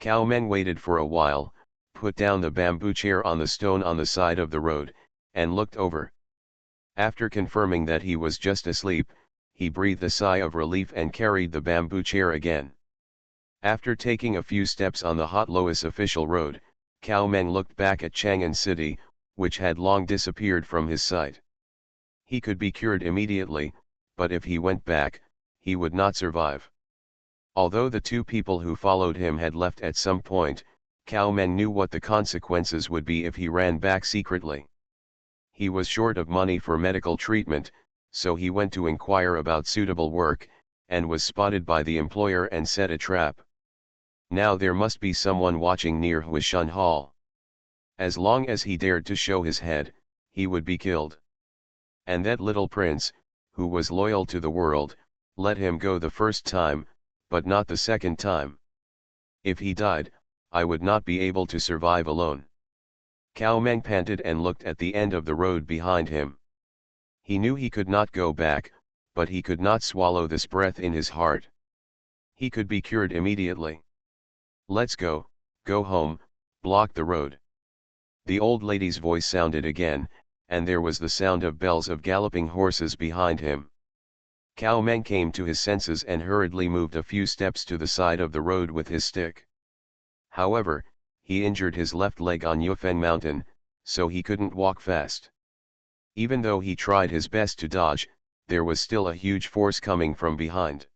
Cao Men waited for a while, put down the bamboo chair on the stone on the side of the road, and looked over. After confirming that he was just asleep, he breathed a sigh of relief and carried the bamboo chair again. After taking a few steps on the hot Lois official road, Cao Men looked back at Chang'an City, which had long disappeared from his sight. He could be cured immediately, but if he went back, he would not survive. Although the two people who followed him had left at some point, Cao Men knew what the consequences would be if he ran back secretly. He was short of money for medical treatment, so he went to inquire about suitable work, and was spotted by the employer and set a trap. Now there must be someone watching near Huishan Hall. As long as he dared to show his head, he would be killed. And that little prince, who was loyal to the world, let him go the first time, but not the second time. If he died, I would not be able to survive alone. Cao Meng panted and looked at the end of the road behind him. He knew he could not go back, but he could not swallow this breath in his heart. He could be cured immediately. Let's go home, block the road. The old lady's voice sounded again, and there was the sound of bells of galloping horses behind him. Cao Meng came to his senses and hurriedly moved a few steps to the side of the road with his stick. However, he injured his left leg on Yufeng Mountain, so he couldn't walk fast. Even though he tried his best to dodge, there was still a huge force coming from behind.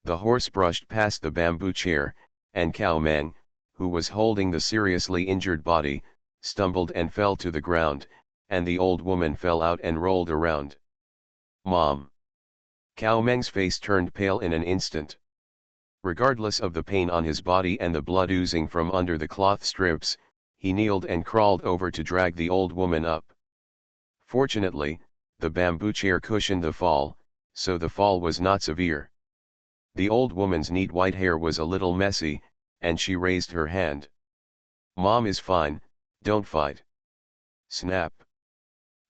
The horse brushed past the bamboo chair, and Cao Meng, who was holding the seriously injured body, stumbled and fell to the ground, and the old woman fell out and rolled around. Mom! Cao Meng's face turned pale in an instant. Regardless of the pain on his body and the blood oozing from under the cloth strips, he kneeled and crawled over to drag the old woman up. Fortunately, the bamboo chair cushioned the fall, so the fall was not severe. The old woman's neat white hair was a little messy, and she raised her hand. Mom is fine, don't fight. Snap!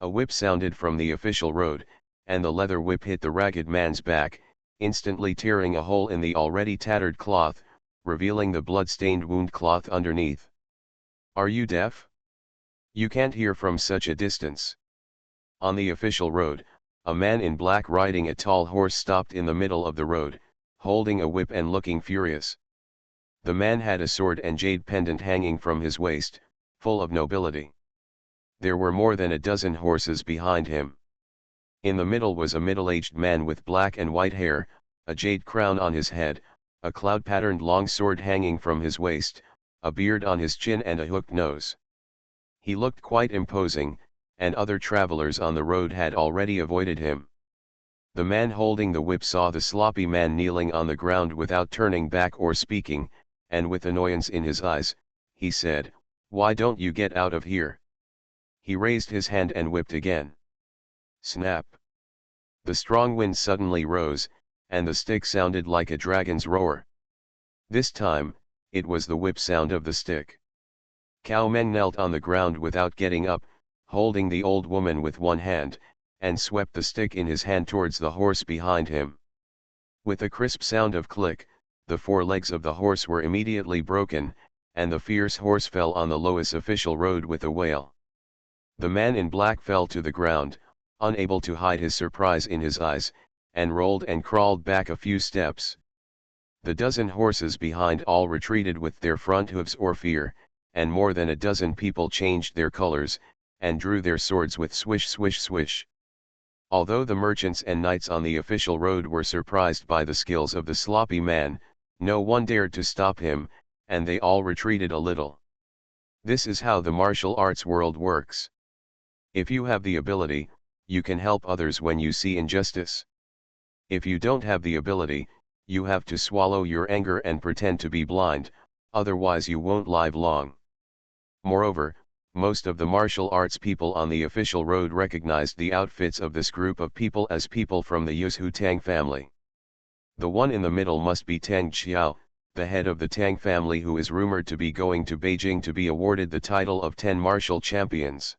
A whip sounded from the official road, and the leather whip hit the ragged man's back, instantly tearing a hole in the already tattered cloth, revealing the blood-stained wound cloth underneath. Are you deaf? You can't hear from such a distance. On the official road, a man in black riding a tall horse stopped in the middle of the road, holding a whip and looking furious. The man had a sword and jade pendant hanging from his waist, full of nobility. There were more than a dozen horses behind him. In the middle was a middle-aged man with black and white hair, a jade crown on his head, a cloud-patterned long sword hanging from his waist, a beard on his chin and a hooked nose. He looked quite imposing, and other travelers on the road had already avoided him. The man holding the whip saw the sloppy man kneeling on the ground without turning back or speaking, and with annoyance in his eyes, he said, "Why don't you get out of here?" He raised his hand and whipped again. Snap! The strong wind suddenly rose, and the stick sounded like a dragon's roar. This time, it was the whip sound of the stick. Cao Meng knelt on the ground without getting up, holding the old woman with one hand, and swept the stick in his hand towards the horse behind him. With a crisp sound of click, the four legs of the horse were immediately broken, and the fierce horse fell on the lowest official road with a wail. The man in black fell to the ground, unable to hide his surprise in his eyes, and rolled and crawled back a few steps. The dozen horses behind all retreated with their front hooves or fear, and more than a dozen people changed their colors, and drew their swords with swish swish swish. Although the merchants and knights on the official road were surprised by the skills of the sloppy man, no one dared to stop him, and they all retreated a little. This is how the martial arts world works. If you have the ability, you can help others when you see injustice. If you don't have the ability, you have to swallow your anger and pretend to be blind, otherwise you won't live long. Moreover, most of the martial arts people on the official road recognized the outfits of this group of people as people from the Yuzhu Tang family. The one in the middle must be Tang Xiao, the head of the Tang family, who is rumored to be going to Beijing to be awarded the title of 10 martial champions.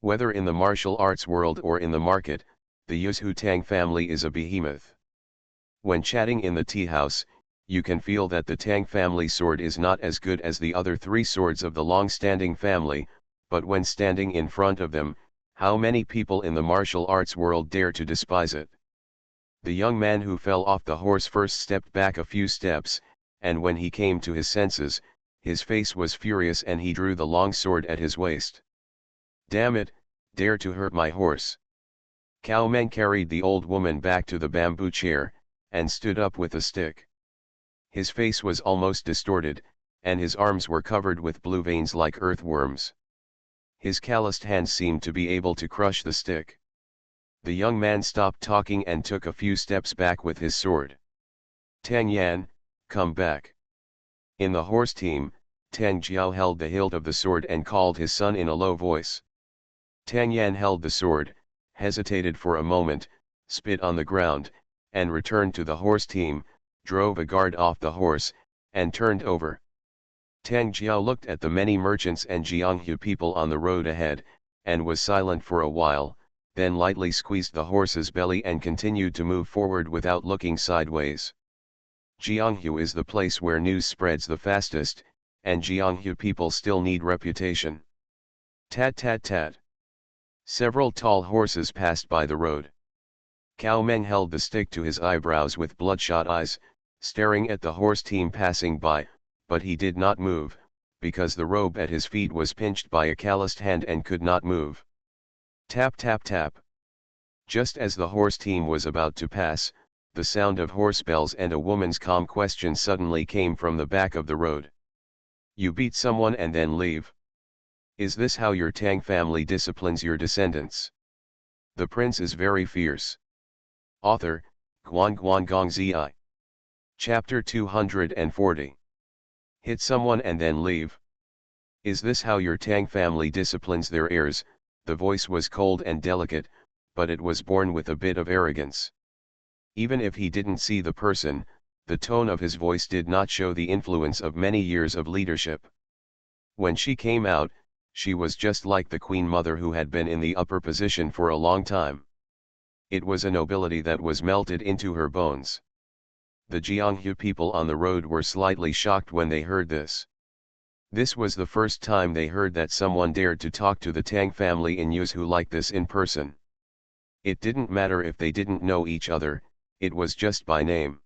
Whether in the martial arts world or in the market, the Yuzhu Tang family is a behemoth. When chatting in the tea house, you can feel that the Tang family sword is not as good as the other three swords of the long-standing family, but when standing in front of them, how many people in the martial arts world dare to despise it? The young man who fell off the horse first stepped back a few steps, and when he came to his senses, his face was furious and he drew the long sword at his waist. Damn it, dare to hurt my horse. Cao Meng carried the old woman back to the bamboo chair, and stood up with a stick. His face was almost distorted, and his arms were covered with blue veins like earthworms. His calloused hands seemed to be able to crush the stick. The young man stopped talking and took a few steps back with his sword. Tang Yan, come back. In the horse team, Tang Jiao held the hilt of the sword and called his son in a low voice. Tang Yan held the sword, hesitated for a moment, spit on the ground, and returned to the horse team, drove a guard off the horse, and turned over. Tang Jiao looked at the many merchants and Jianghu people on the road ahead, and was silent for a while, then lightly squeezed the horse's belly and continued to move forward without looking sideways. Jianghu is the place where news spreads the fastest, and Jianghu people still need reputation. Tat tat tat. Several tall horses passed by the road. Cao Meng held the stick to his eyebrows with bloodshot eyes, staring at the horse team passing by, but he did not move, because the robe at his feet was pinched by a calloused hand and could not move. Tap tap tap. Just as the horse team was about to pass, the sound of horse bells and a woman's calm question suddenly came from the back of the road. You beat someone and then leave? Is this how your Tang family disciplines your descendants? The prince is very fierce. Author, Guan Guan Gong Zi. Chapter 240. Hit someone and then leave. Is this how your Tang family disciplines their heirs? The voice was cold and delicate, but it was born with a bit of arrogance. Even if he didn't see the person, the tone of his voice did not show the influence of many years of leadership. When she came out, she was just like the queen mother who had been in the upper position for a long time. It was a nobility that was melted into her bones. The Jianghu people on the road were slightly shocked when they heard this. This was the first time they heard that someone dared to talk to the Tang family in Yuzhou like this in person. It didn't matter if they didn't know each other, it was just by name.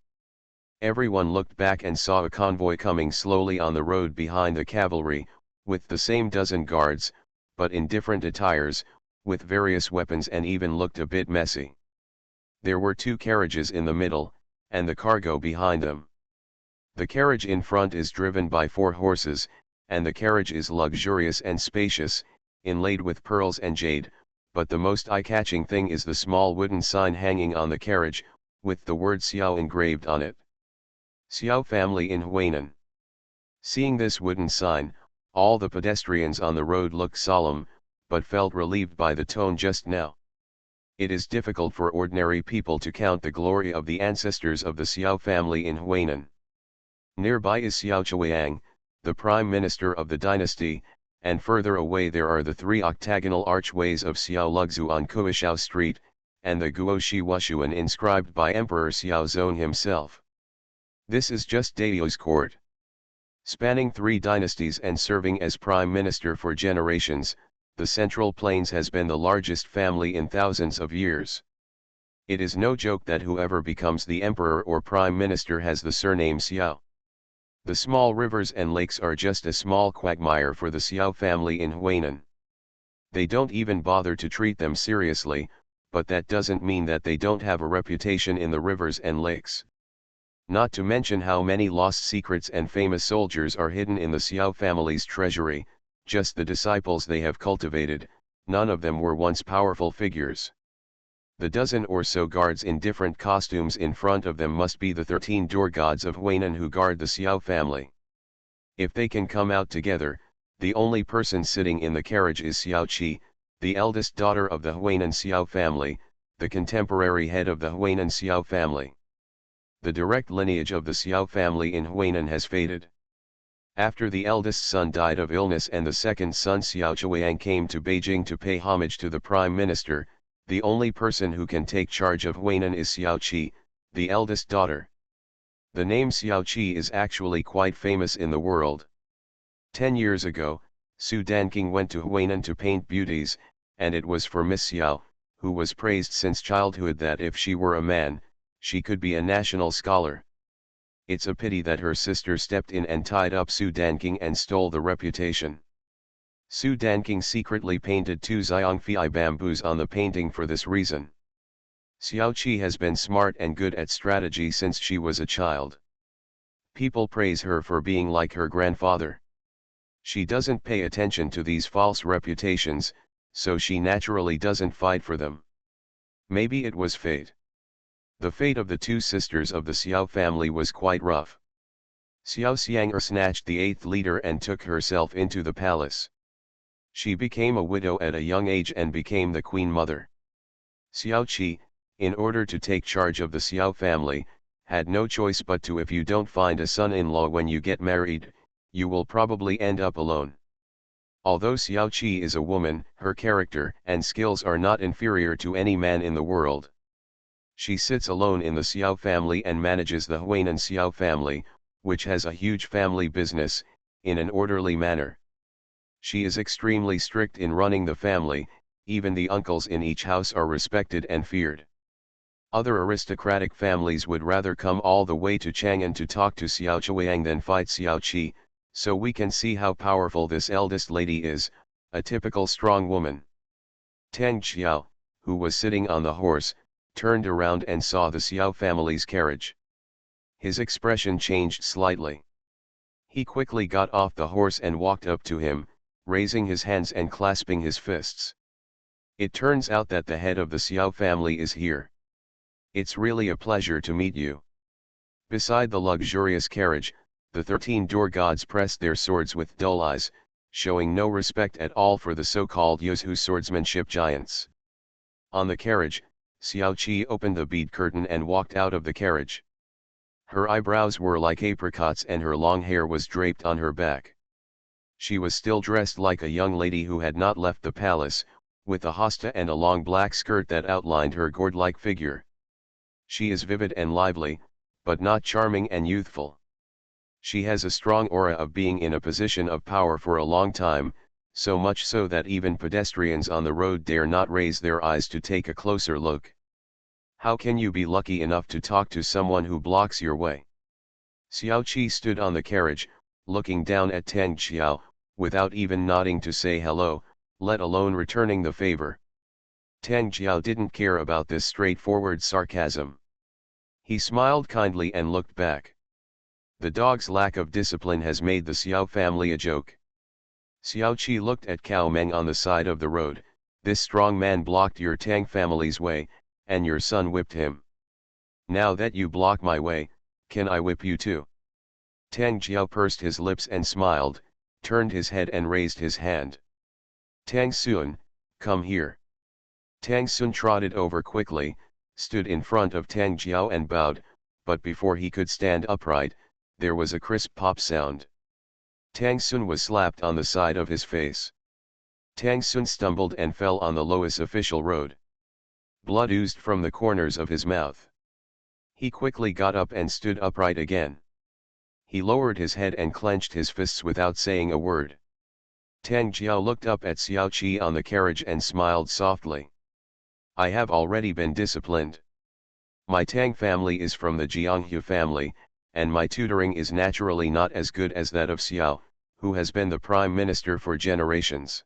Everyone looked back and saw a convoy coming slowly on the road behind the cavalry, with the same dozen guards, but in different attires, with various weapons and even looked a bit messy. There were two carriages in the middle, and the cargo behind them. The carriage in front is driven by 4 horses, and the carriage is luxurious and spacious, inlaid with pearls and jade, but the most eye-catching thing is the small wooden sign hanging on the carriage, with the word Xiao engraved on it. Xiao family in Huainan. Seeing this wooden sign, all the pedestrians on the road looked solemn, but felt relieved by the tone just now. It is difficult for ordinary people to count the glory of the ancestors of the Xiao family in Huainan. Nearby is Xiao Chuang, the prime minister of the dynasty, and further away there are the 3 octagonal archways of Xiao Luxu on Kuishao Street, and the Guoshi Wushuan inscribed by Emperor Xiao Zong himself. This is just Dao's court. Spanning 3 dynasties and serving as prime minister for generations, the Central Plains has been the largest family in thousands of years. It is no joke that whoever becomes the emperor or prime minister has the surname Xiao. The small rivers and lakes are just a small quagmire for the Xiao family in Huainan. They don't even bother to treat them seriously, but that doesn't mean that they don't have a reputation in the rivers and lakes. Not to mention how many lost secrets and famous soldiers are hidden in the Xiao family's treasury, just the disciples they have cultivated, none of them were once powerful figures. The dozen or so guards in different costumes in front of them must be the 13 door gods of Huainan who guard the Xiao family. If they can come out together, the only person sitting in the carriage is Xiao Qi, the eldest daughter of the Huainan Xiao family, the contemporary head of the Huainan Xiao family. The direct lineage of the Xiao family in Huainan has faded. After the eldest son died of illness and the second son Xiao Chuang came to Beijing to pay homage to the prime minister, the only person who can take charge of Huainan is Xiao Qi, the eldest daughter. The name Xiao Qi is actually quite famous in the world. 10 years ago, Su Danking went to Huainan to paint beauties, and it was for Miss Xiao, who was praised since childhood that if she were a man, she could be a national scholar. It's a pity that her sister stepped in and tied up Su Danking and stole the reputation. Su Danking secretly painted 2 Xiangfei bamboos on the painting for this reason. Xiao Qi has been smart and good at strategy since she was a child. People praise her for being like her grandfather. She doesn't pay attention to these false reputations, so she naturally doesn't fight for them. Maybe it was fate. The fate of the two sisters of the Xiao family was quite rough. Xiao Xiang'er snatched the eighth leader and took herself into the palace. She became a widow at a young age and became the queen mother. Xiao Qi, in order to take charge of the Xiao family, had no choice but to. If you don't find a son-in-law when you get married, you will probably end up alone. Although Xiao Qi is a woman, her character and skills are not inferior to any man in the world. She sits alone in the Xiao family and manages the Huainan Xiao family, which has a huge family business, in an orderly manner. She is extremely strict in running the family, even the uncles in each house are respected and feared. Other aristocratic families would rather come all the way to Chang'an to talk to Xiao Chuang than fight Xiao Qi, so we can see how powerful this eldest lady is, a typical strong woman. Tang Xiao, who was sitting on the horse, turned around and saw the Xiao family's carriage. His expression changed slightly. He quickly got off the horse and walked up to him, raising his hands and clasping his fists. It turns out that the head of the Xiao family is here. It's really a pleasure to meet you. Beside the luxurious carriage, the 13 door gods pressed their swords with dull eyes, showing no respect at all for the so-called Yuzhu swordsmanship giants. On the carriage, Xiao Qi opened the bead curtain and walked out of the carriage. Her eyebrows were like apricots and her long hair was draped on her back. She was still dressed like a young lady who had not left the palace, with a hosta and a long black skirt that outlined her gourd-like figure. She is vivid and lively, but not charming and youthful. She has a strong aura of being in a position of power for a long time, so much so that even pedestrians on the road dare not raise their eyes to take a closer look. How can you be lucky enough to talk to someone who blocks your way? Xiao Qi stood on the carriage, looking down at Tang Xiao, without even nodding to say hello, let alone returning the favor. Tang Xiao didn't care about this straightforward sarcasm. He smiled kindly and looked back. The dog's lack of discipline has made the Xiao family a joke. Xiao Qi looked at Cao Meng on the side of the road. This strong man blocked your Tang family's way, and your son whipped him. Now that you block my way, can I whip you too? Tang Jiao pursed his lips and smiled, turned his head and raised his hand. Tang Sun, come here. Tang Sun trotted over quickly, stood in front of Tang Jiao and bowed, but before he could stand upright, there was a crisp pop sound. Tang Sun was slapped on the side of his face. Tang Sun stumbled and fell on the lowest official road. Blood oozed from the corners of his mouth. He quickly got up and stood upright again. He lowered his head and clenched his fists without saying a word. Tang Jiao looked up at Xiao Qi on the carriage and smiled softly. I have already been disciplined. My Tang family is from the Jianghu family, and my tutoring is naturally not as good as that of Xiao, who has been the prime minister for generations.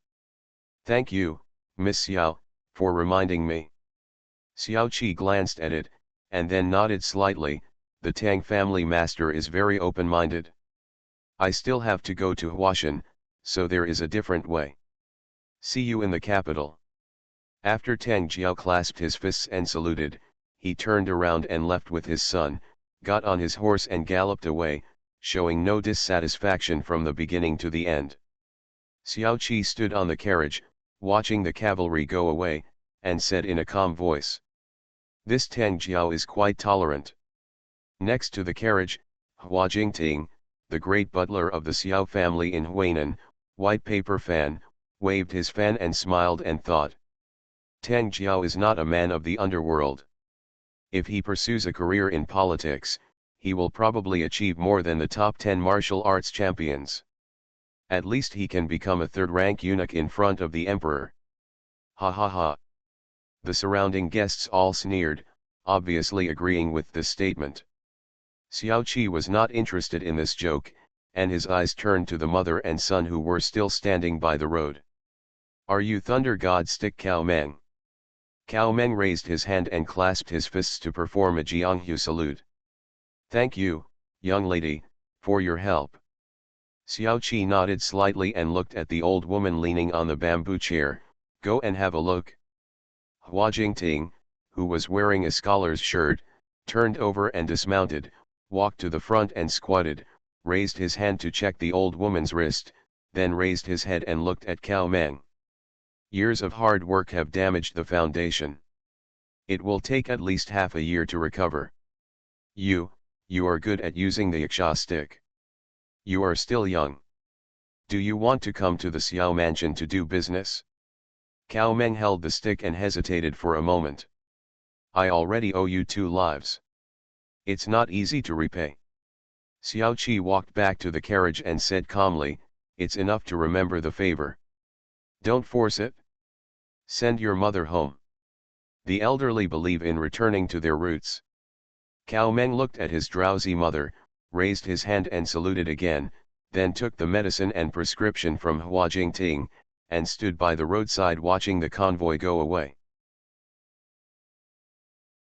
Thank you, Miss Xiao, for reminding me. Xiao Qi glanced at it, and then nodded slightly. The Tang family master is very open-minded. I still have to go to Huashan, so there is a different way. See you in the capital. After Tang Jiao clasped his fists and saluted, he turned around and left with his son, got on his horse and galloped away, showing no dissatisfaction from the beginning to the end. Xiao Qi stood on the carriage, watching the cavalry go away, and said in a calm voice. This Tang Jiao is quite tolerant. Next to the carriage, Hua Jingting, the great butler of the Xiao family in Huainan, white paper fan, waved his fan and smiled and thought. Tang Jiao is not a man of the underworld. If he pursues a career in politics, he will probably achieve more than the top 10 martial arts champions. At least he can become a third-rank eunuch in front of the emperor. Ha ha ha. The surrounding guests all sneered, obviously agreeing with this statement. Xiao Qi was not interested in this joke, and his eyes turned to the mother and son who were still standing by the road. Are you Thunder God Stick Cao Meng? Cao Meng raised his hand and clasped his fists to perform a Jianghu salute. Thank you, young lady, for your help. Xiao Qi nodded slightly and looked at the old woman leaning on the bamboo chair. Go and have a look. Hua Jingting, who was wearing a scholar's shirt, turned over and dismounted, walked to the front and squatted, raised his hand to check the old woman's wrist, then raised his head and looked at Cao Meng. Years of hard work have damaged the foundation. It will take at least half a year to recover. You are good at using the Yaksha stick. You are still young. Do you want to come to the Xiao mansion to do business? Cao Meng held the stick and hesitated for a moment. I already owe you 2 lives. It's not easy to repay. Xiao Qi walked back to the carriage and said calmly, it's enough to remember the favor. Don't force it. Send your mother home. The elderly believe in returning to their roots. Cao Meng looked at his drowsy mother, raised his hand and saluted again, then took the medicine and prescription from Hua Jingting, and stood by the roadside watching the convoy go away.